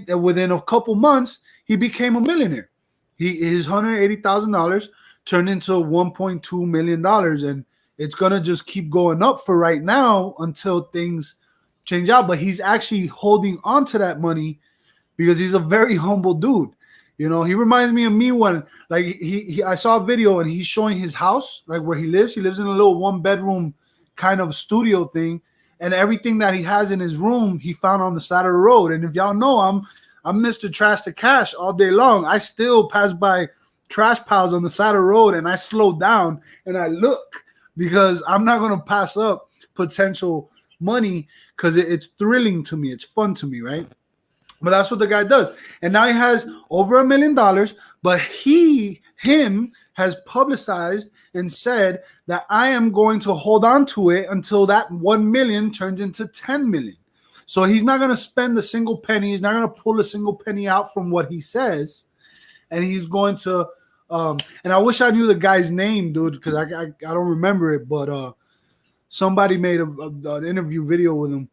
within a couple months, he became a millionaire. His $180,000 turned into $1.2 million, and it's gonna just keep going up for right now until things change out. But he's actually holding on to that money because he's a very humble dude. You know, he reminds me of me when like he I saw a video and he's showing his house, like where he lives. He lives in a little 1-bedroom kind of studio thing, and everything that he has in his room he found on the side of the road. And if y'all know, I'm Mr. Trash to Cash all day long. I still pass by trash piles on the side of the road and I slow down and I look because I'm not gonna pass up potential money because it's thrilling to me. It's fun to me, right? But that's what the guy does. And now he has over $1 million, but him has publicized and said that I am going to hold on to it until that 1 million turns into 10 million. So he's not going to spend a single penny. He's not going to pull a single penny out from what he says. And he's going to, and I wish I knew the guy's name, dude, because I don't remember it, but somebody made an interview video with him.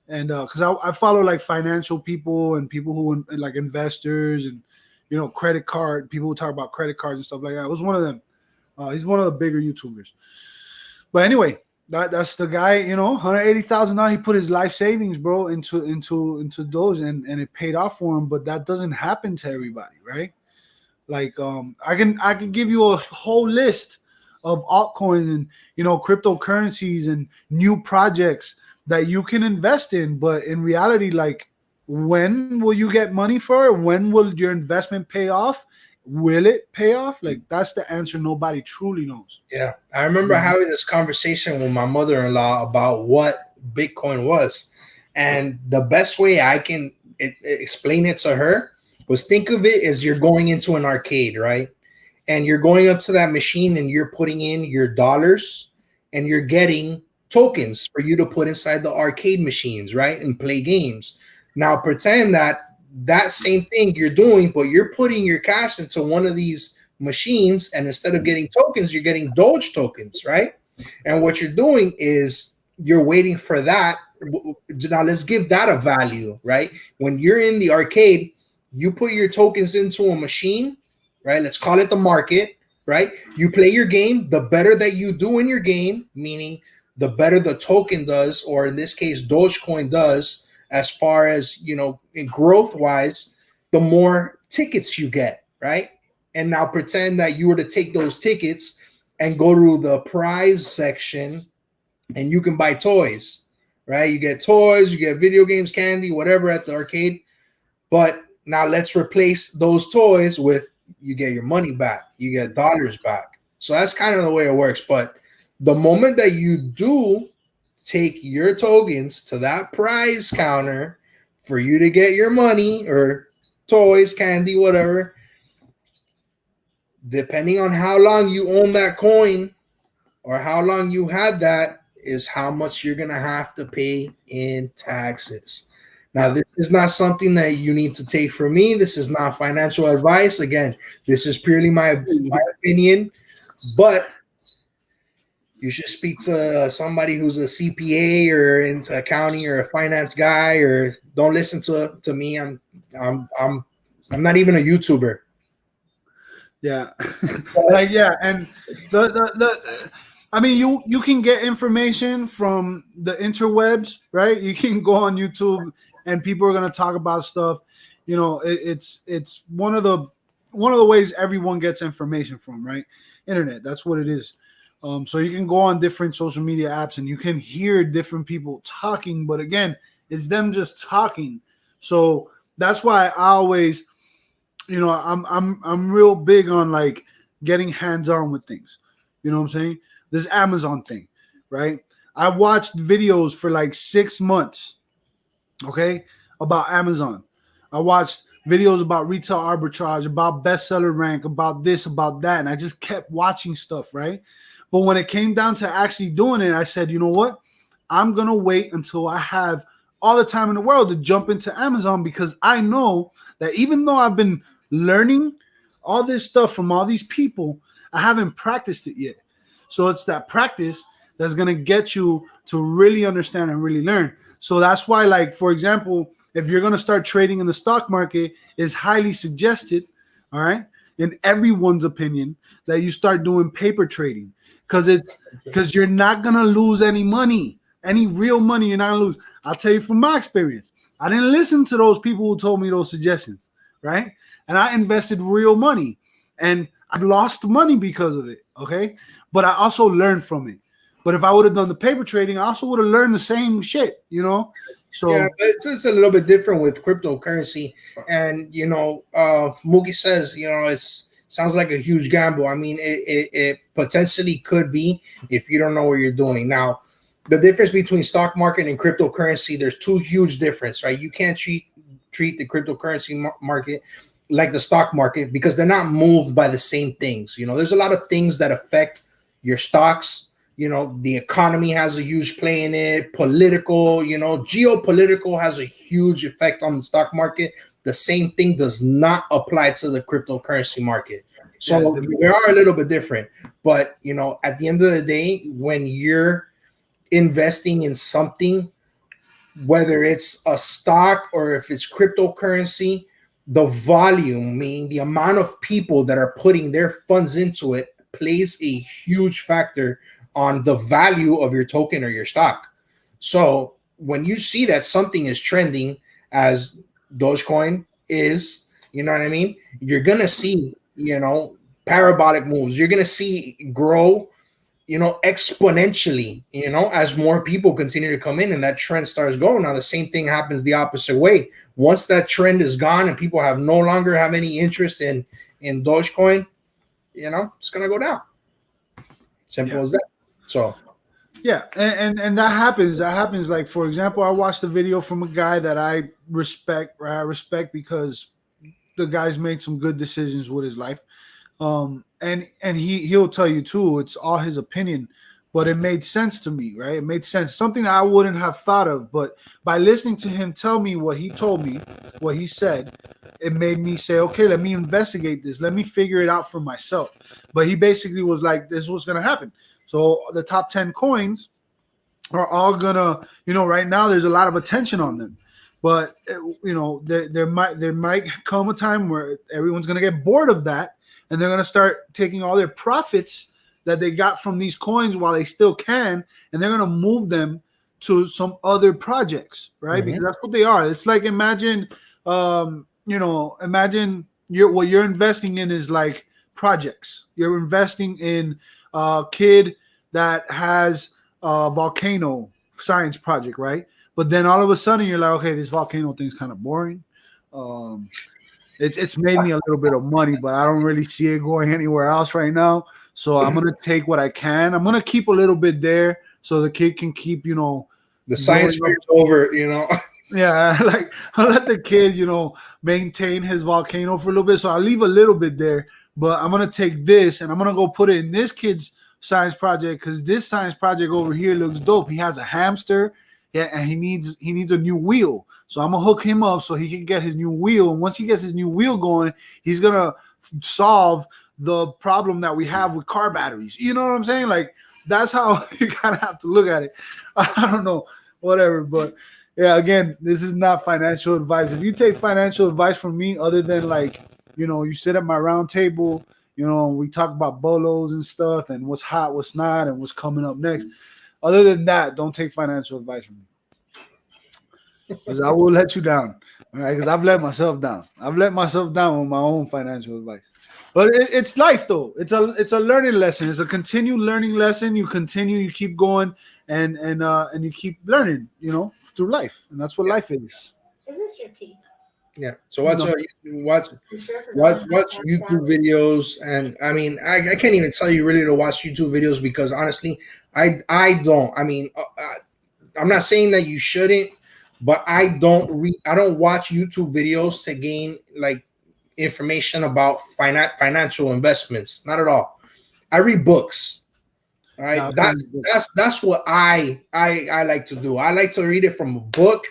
And because I follow like financial people and people who like investors and credit card people who talk about credit cards and stuff like that. It was one of them. He's one of the bigger YouTubers. But anyway, that's the guy. $180,000. He put his life savings, bro, into those, and it paid off for him. But that doesn't happen to everybody, right? Like I can give you a whole list of altcoins and cryptocurrencies and new projects that you can invest in, but in reality, like, when will you get money for it? When will your investment pay off? Will it pay off? Like, that's the answer nobody truly knows. Yeah, I remember having this conversation with my mother-in-law about what Bitcoin was, and the best way I can explain it to her was, think of it as you're going into an arcade, right? And you're going up to that machine and you're putting in your dollars and you're getting tokens for you to put inside the arcade machines, right? And play games. Now pretend that same thing you're doing, but you're putting your cash into one of these machines, and instead of getting tokens, you're getting Doge tokens, right? And what you're doing is you're waiting for that. Now let's give that a value, right? When you're in the arcade, you put your tokens into a machine, right? Let's call it the market, right? You play your game. The better that you do in your game, meaning the better the token does, or in this case, Dogecoin does, as far as, in growth wise, the more tickets you get, right? And now pretend that you were to take those tickets and go to the prize section and you can buy toys, right? You get toys, you get video games, candy, whatever at the arcade. But now let's replace those toys with, you get your money back, you get dollars back. So that's kind of the way it works. But the moment that you do take your tokens to that prize counter for you to get your money or toys, candy, whatever, depending on how long you own that coin or how long you had that, is how much you're going to have to pay in taxes. Now, this is not something that you need to take from me. This is not financial advice. Again, this is purely my opinion. But you should speak to somebody who's a CPA or into accounting or a finance guy, or don't listen to me. I'm not even a YouTuber. Yeah. Like, yeah, and the I mean, you can get information from the interwebs, right? You can go on YouTube and people are going to talk about stuff. You know, it's one of the ways everyone gets information from, right? Internet, that's what it is. So you can go on different social media apps and you can hear different people talking, but again, it's them just talking. So that's why I always, you know, I'm real big on like getting hands on with things. You know what I'm saying? This Amazon thing, right? I watched videos for like 6 months, okay, about Amazon. I watched videos about retail arbitrage, about bestseller rank, about this, about that, and I just kept watching stuff, right? But when it came down to actually doing it, I said, you know what? I'm gonna wait until I have all the time in the world to jump into Amazon, because I know that even though I've been learning all this stuff from all these people, I haven't practiced it yet. So it's that practice that's going to get you to really understand and really learn. So that's why, like, for example, if you're going to start trading in the stock market, it's highly suggested, all right, in everyone's opinion, that you start doing paper trading, because you're not going to lose any money, any real money. You're not going to lose. I'll tell you from my experience, I didn't listen to those people who told me those suggestions, right? And I invested real money, and I've lost money because of it, okay? But I also learned from it. But if I would have done the paper trading, I also would have learned the same shit, you know? So yeah, but it's a little bit different with cryptocurrency. And, you know, Mookie says, you know, sounds like a huge gamble. I mean, it potentially could be if you don't know what you're doing. Now, the difference between stock market and cryptocurrency, there's two huge differences, right? You can't treat the cryptocurrency market like the stock market, because they're not moved by the same things. You know, there's a lot of things that affect your stocks. You know, the economy has a huge play in it. Political, you know, geopolitical has a huge effect on the stock market. The same thing does not apply to the cryptocurrency market. So they are a little bit different. But, you know, at the end of the day, when you're investing in something, whether it's a stock or if it's cryptocurrency, the volume, meaning the amount of people that are putting their funds into it, plays a huge factor on the value of your token or your stock. So when you see that something is trending, as Dogecoin is, you know what I mean? You're going to see, you know, parabolic moves. You're going to see grow, you know, exponentially, you know, as more people continue to come in and that trend starts going. Now, the same thing happens the opposite way. Once that trend is gone and people no longer have any interest in Dogecoin, you know, it's going to go down. Simple as that. So, yeah, and that happens. That happens. Like, for example, I watched a video from a guy that I respect. Right? I respect because the guy's made some good decisions with his life. And he'll tell you too, it's all his opinion, but it made sense to me, right? It made sense, something that I wouldn't have thought of, but by listening to him tell me what he told me, what he said, it made me say, okay, let me investigate this, let me figure it out for myself. But he basically was like, this is what's gonna happen. So the top 10 coins are all gonna, you know, right now there's a lot of attention on them, but you know, there might come a time where everyone's gonna get bored of that, and they're going to start taking all their profits that they got from these coins while they still can, and they're going to move them to some other projects, right? Mm-hmm. Because that's what they are. It's like, imagine, you know, imagine what you're investing in is like projects. You're investing in a kid that has a volcano science project, right? But then all of a sudden you're like, okay, this volcano thing's kind of boring. It's made me a little bit of money, but I don't really see it going anywhere else right now. So I'm gonna take what I can. I'm gonna keep a little bit there so the kid can keep, you know, the science fair's over, you know. Yeah, like I'll let the kid, you know, maintain his volcano for a little bit. So I'll leave a little bit there, but I'm gonna take this and I'm gonna go put it in this kid's science project, because this science project over here looks dope. He has a hamster, Yeah, and he needs a new wheel. So I'm gonna hook him up so he can get his new wheel. And once he gets his new wheel going, he's gonna solve the problem that we have with car batteries. You know what I'm saying? Like that's how you kind of have to look at it. I don't know, whatever, but yeah, again, this is not financial advice. If you take financial advice from me, other than like, you sit at my round table, we talk about bolos and stuff and what's hot, what's not, and what's coming up next. Other than that, don't take financial advice from me. Because I will let you down. All right, because I've let myself down. I've let myself down with my own financial advice. But it's life though. It's a learning lesson. It's a continued learning lesson. You continue, you keep going, and you keep learning, through life. And that's what life is. Is this your pee? Yeah. So watch YouTube videos, and I mean, I can't even tell you really to watch YouTube videos because honestly, I don't. I mean, I'm not saying that you shouldn't, but I don't watch YouTube videos to gain like information about financial investments. Not at all. I read books. All right, that's what I like to do. I like to read it from a book.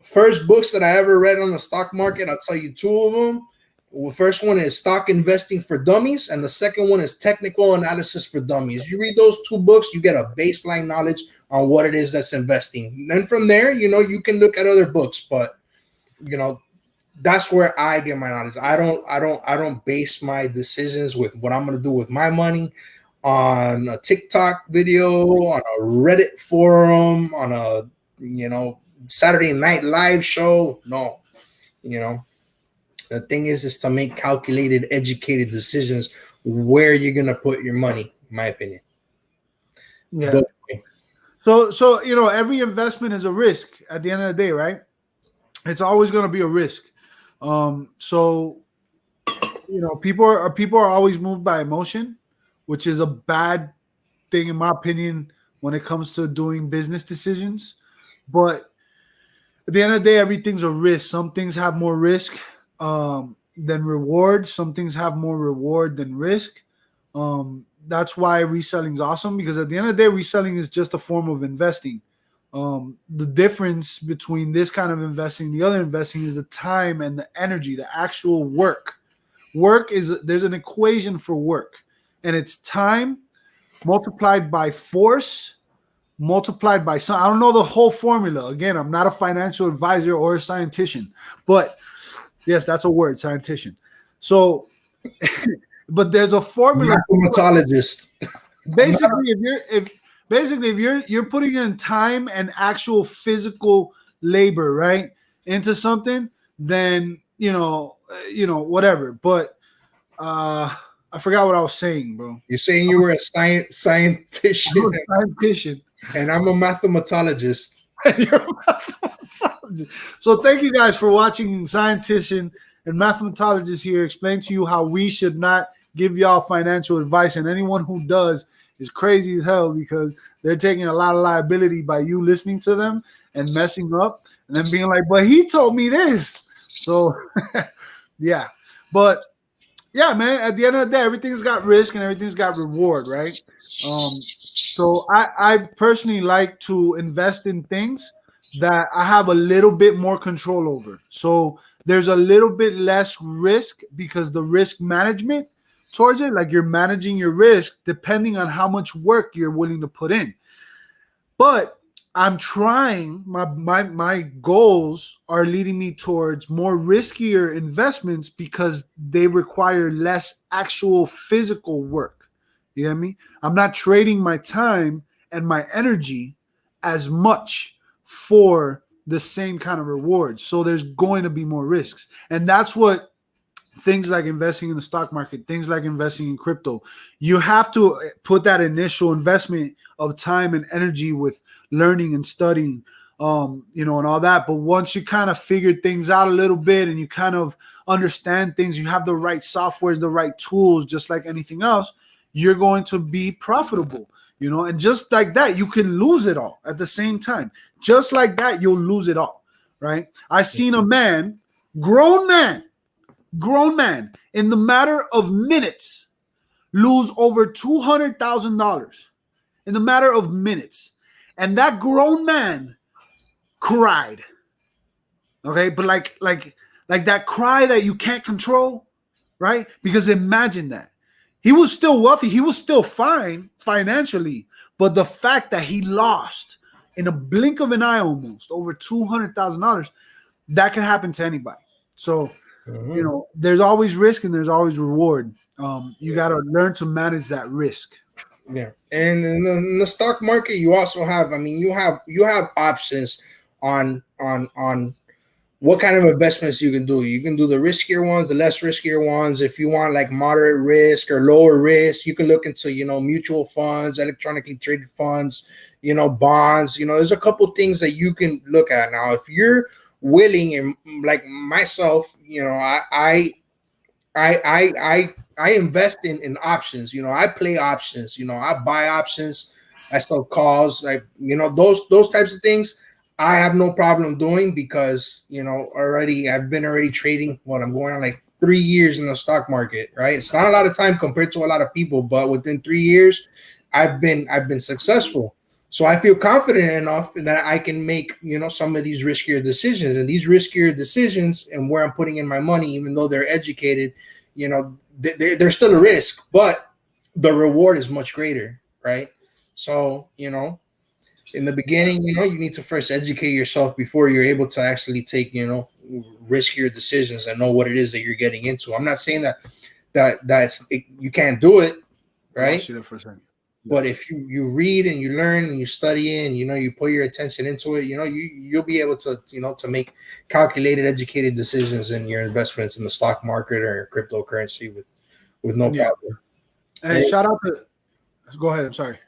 First books that I ever read on the stock market, I'll tell you two of them. The first one is Stock Investing for Dummies, and the second one is Technical Analysis for Dummies. You read those two books, you get a baseline knowledge on what it is that's investing. And then from there, you can look at other books, but that's where I get my knowledge. I don't base my decisions with what I'm going to do with my money on a TikTok video, on a Reddit forum, on a Saturday Night Live show. No, the thing is to make calculated, educated decisions where you're gonna put your money. In my opinion. Yeah. So every investment is a risk at the end of the day, right? It's always gonna be a risk. So people are always moved by emotion, which is a bad thing in my opinion when it comes to doing business decisions. But at the end of the day, everything's a risk. Some things have more risk than reward. Some things have more reward than risk. That's why reselling is awesome, because at the end of the day, reselling is just a form of investing. The difference between this kind of investing and the other investing is the time and the energy, the actual work. There's an equation for work, and it's time multiplied by force multiplied by some. I don't know the whole formula. Again, I'm not a financial advisor or a scientist, but yes, that's a word, scientist. So, but there's a formula. Mathematologist. Basically, if you're putting in time and actual physical labor, right, into something, then whatever. But I forgot what I was saying, bro. You're saying you were a scientist. I'm a scientist. And I'm a mathematologist. You're a mathematologist. So thank you guys for watching Scientist and Mathematologist here explain to you how we should not give y'all financial advice. And anyone who does is crazy as hell, because they're taking a lot of liability by you listening to them and messing up and then being like, but he told me this. So, yeah. But, yeah, man, at the end of the day, everything's got risk and everything's got reward, right? So I personally like to invest in things that I have a little bit more control over. So there's a little bit less risk, because the risk management towards it, like you're managing your risk depending on how much work you're willing to put in. But I'm trying, my goals are leading me towards more riskier investments because they require less actual physical work. You get me? I'm not trading my time and my energy as much for the same kind of rewards. So there's going to be more risks. And that's what things like investing in the stock market, things like investing in crypto, you have to put that initial investment of time and energy with learning and studying, and all that. But once you kind of figure things out a little bit and you kind of understand things, you have the right softwares, the right tools, just like anything else, you're going to be profitable, and just like that, you can lose it all at the same time. Just like that, you'll lose it all, right? I seen a man, grown man, in the matter of minutes, lose over $200,000 in the matter of minutes. And that grown man cried. Okay, but like that cry that you can't control, right? Because imagine that. He was still wealthy, he was still fine financially, but the fact that he lost in a blink of an eye almost over $200,000, that can happen to anybody. So, there's always risk and there's always reward. You got to learn to manage that risk. Yeah, and in the stock market, you also have. I mean, you have options on what kind of investments you can do. You can do the riskier ones, the less riskier ones. If you want like moderate risk or lower risk, you can look into mutual funds, electronically traded funds, bonds. There's a couple things that you can look at. Now, if you're willing, and like myself, I invest in options. I play options. I buy options. I sell calls. Those types of things. I have no problem doing because already I've been trading. I'm going on like 3 years in the stock market. Right, it's not a lot of time compared to a lot of people, but within 3 years, I've been successful. So I feel confident enough that I can make some of these riskier decisions, and these riskier decisions, and where I'm putting in my money, even though they're educated, they're still a risk, but the reward is much greater, right? So in the beginning, you need to first educate yourself before you're able to actually take, riskier decisions and know what it is that you're getting into. I'm not saying that's you can't do it, right? But if you read and you learn and you study and you put your attention into it, you'll be able to to make calculated, educated decisions in your investments in the stock market or cryptocurrency with no problem. And shout out to. Go ahead. I'm sorry.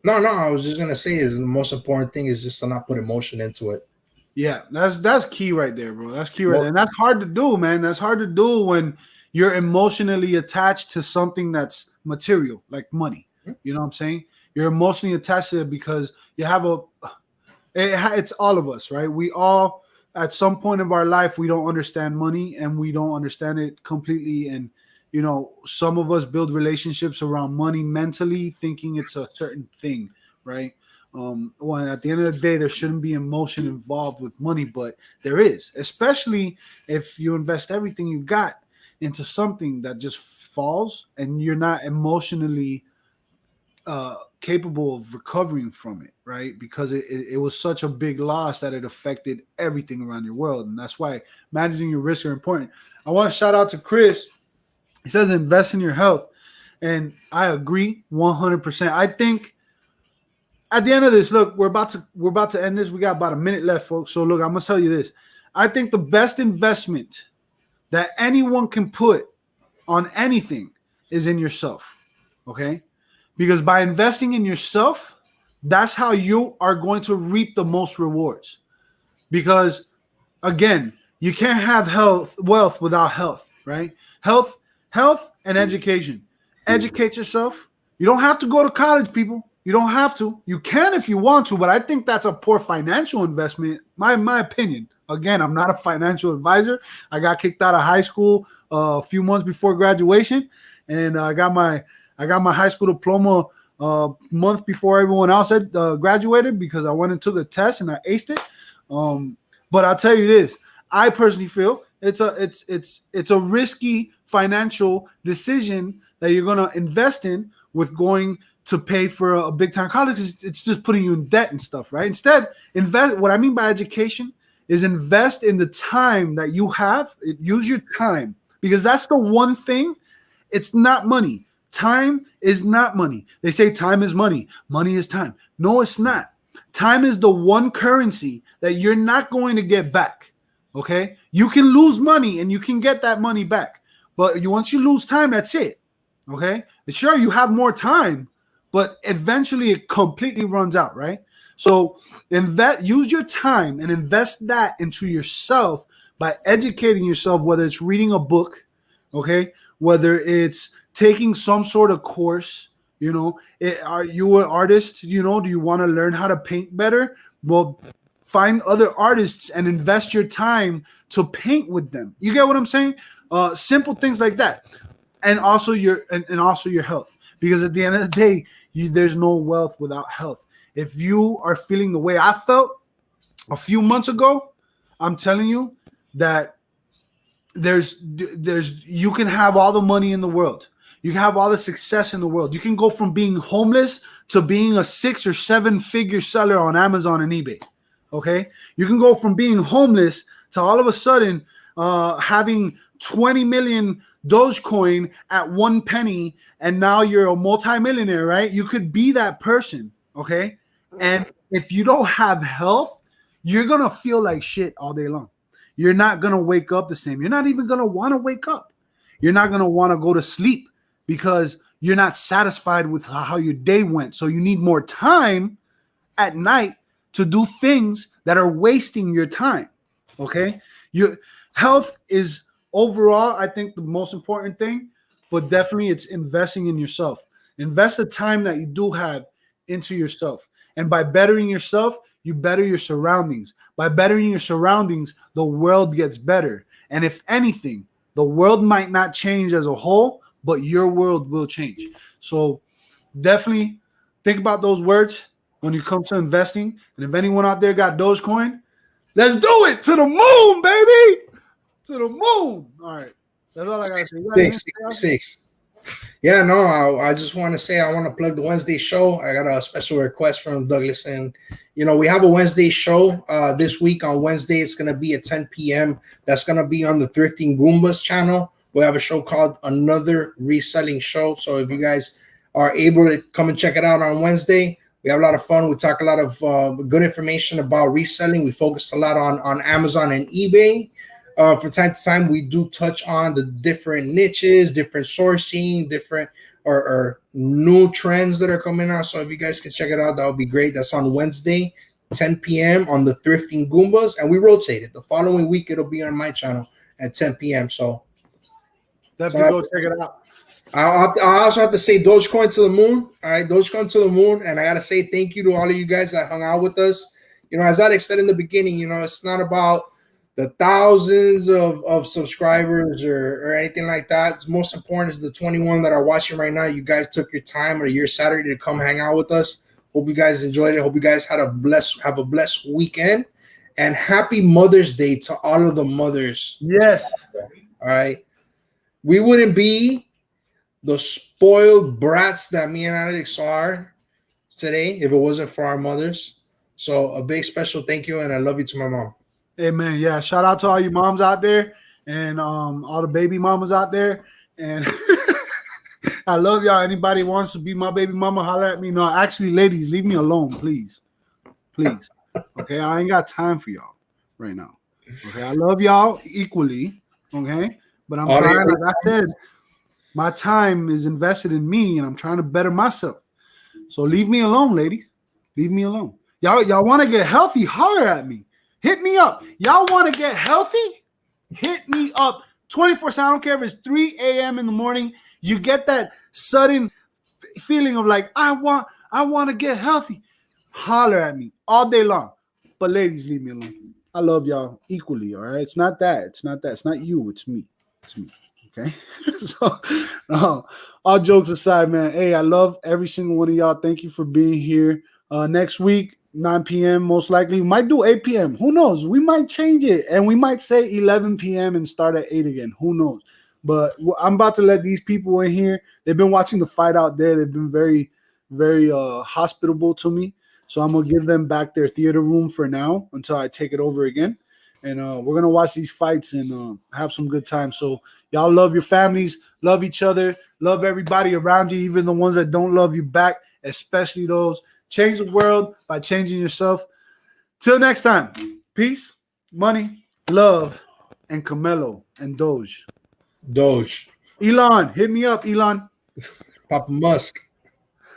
No, I was just gonna say is the most important thing is just to not put emotion into it. Yeah, that's key right there, bro. That's key right there. And that's hard to do, man. That's hard to do when you're emotionally attached to something that's material, like money. You know what I'm saying? You're emotionally attached to it because you have it's all of us, right? We all, at some point of our life, we don't understand money and we don't understand it completely. And, some of us build relationships around money mentally, thinking it's a certain thing, right? When at the end of the day, there shouldn't be emotion involved with money, but there is, especially if you invest everything you got into something that just falls and you're not emotionally capable of recovering from it, right? Because it was such a big loss that it affected everything around your world. And that's why managing your risks are important. I want to shout out to Chris. He says invest in your health. And I agree 100%. I think at the end of this, look, we're about to end this. We got about a minute left, folks. So look, I'm going to tell you this. I think the best investment that anyone can put on anything is in yourself. Okay? Because by investing in yourself, that's how you are going to reap the most rewards. Because again, you can't have wealth without health, right? Health and education. Educate yourself. You don't have to go to college, people. You don't have to. You can if you want to, but I think that's a poor financial investment, my opinion. Again, I'm not a financial advisor. I got kicked out of high school a few months before graduation, and I got my high school diploma a month before everyone else had graduated because I went and took a test and I aced it. But I'll tell you this: I personally feel it's a risky financial decision that you're going to invest in with going to pay for a big time college. It's just putting you in debt and stuff, right? Instead, invest. What I mean by education is invest in the time that you have. Use your time, because that's the one thing. It's not money. Time is not money. They say time is money. Money is time. No, it's not. Time is the one currency that you're not going to get back. Okay? You can lose money and you can get that money back. But once you lose time, that's it. Okay? Sure, you have more time, but eventually it completely runs out, right? So use your time and invest that into yourself by educating yourself, whether it's reading a book, okay? Whether it's taking some sort of course, are you an artist? Do you want to learn how to paint better? Well, find other artists and invest your time to paint with them. You get what I'm saying? Simple things like that. And also your health, because at the end of the day, there's no wealth without health. If you are feeling the way I felt a few months ago, I'm telling you that there's you can have all the money in the world. You can have all the success in the world. You can go from being homeless to being a 6 or 7 figure seller on Amazon and eBay. Okay, you can go from being homeless to all of a sudden having 20 million Dogecoin at 1 penny, and now you're a multimillionaire, right? You could be that person. Okay, and if you don't have health, you're gonna feel like shit all day long. You're not gonna wake up the same. You're not even gonna want to wake up. You're not gonna want to go to sleep because you're not satisfied with how your day went. So you need more time at night to do things that are wasting your time. Okay, your health is overall, I think, the most important thing, but definitely it's investing in yourself. Invest the time that you do have into yourself, and by bettering yourself, you better your surroundings. By bettering your surroundings, the world gets better. And if anything, the world might not change as a whole, but your world will change. So definitely think about those words when you come to investing. And if anyone out there got Dogecoin, let's do it to the moon, baby. To the moon. All right. That's all I got to say. 666. Yeah, no, I just want to say I want to plug the Wednesday show. I got a special request from Douglas, and we have a Wednesday show this week on Wednesday. It's going to be at 10 p.m. That's going to be on the Thrifting Goombas channel. We have a show called Another Reselling Show. So if you guys are able to come and check it out on Wednesday, we have a lot of fun. We talk a lot of good information about reselling. We focus a lot on Amazon and eBay. From time to time, we do touch on the different niches, different sourcing, different or new trends that are coming out. So if you guys can check it out, that would be great. That's on Wednesday, 10 p.m. on the Thrifting Goombas, and we rotate it. The following week, it'll be on my channel at 10 p.m. So definitely go check it out. I also have to say Dogecoin to the moon. All right, Dogecoin to the moon. And I got to say thank you to all of you guys that hung out with us. As Alex said in the beginning, it's not about the thousands of subscribers or anything like that. It's most important is the 21 that are watching right now. You guys took your time or your Saturday to come hang out with us. Hope you guys enjoyed it. Hope you guys have a blessed weekend. And happy Mother's Day to all of the mothers. Yes. All right. We wouldn't be the spoiled brats that me and Alex are today if it wasn't for our mothers. So a big special thank you, and I love you to my mom. Amen. Yeah. Shout out to all you moms out there and all the baby mamas out there. And I love y'all. Anybody wants to be my baby mama, holler at me. No, actually, ladies, leave me alone, please. Please. Okay. I ain't got time for y'all right now. Okay. I love y'all equally. Okay. But I'm trying, like I said, my time is invested in me and I'm trying to better myself. So leave me alone, ladies. Leave me alone. Y'all want to get healthy? Holler at me. Hit me up. Y'all want to get healthy? Hit me up 24/7. I don't care if it's 3 a.m. in the morning. You get that sudden feeling of like, I want to get healthy. Holler at me all day long. But ladies, leave me alone. I love y'all equally, all right? It's not that. It's not that. It's not you. It's me. It's me. Okay? So, all jokes aside, man, hey, I love every single one of y'all. Thank you for being here. Next week, 9 p.m. most likely. We might do 8 p.m. Who knows? We might change it, and we might say 11 p.m. and start at 8 again. Who knows? But I'm about to let these people in here. They've been watching the fight out there. They've been very, very hospitable to me. So I'm going to give them back their theater room for now until I take it over again. And we're going to watch these fights and have some good time. So y'all love your families, love each other, love everybody around you, even the ones that don't love you back, especially those. Change the world by changing yourself. Till next time, peace, money, love, and Camelo and Doge. Doge. Elon, hit me up, Elon. Papa Musk.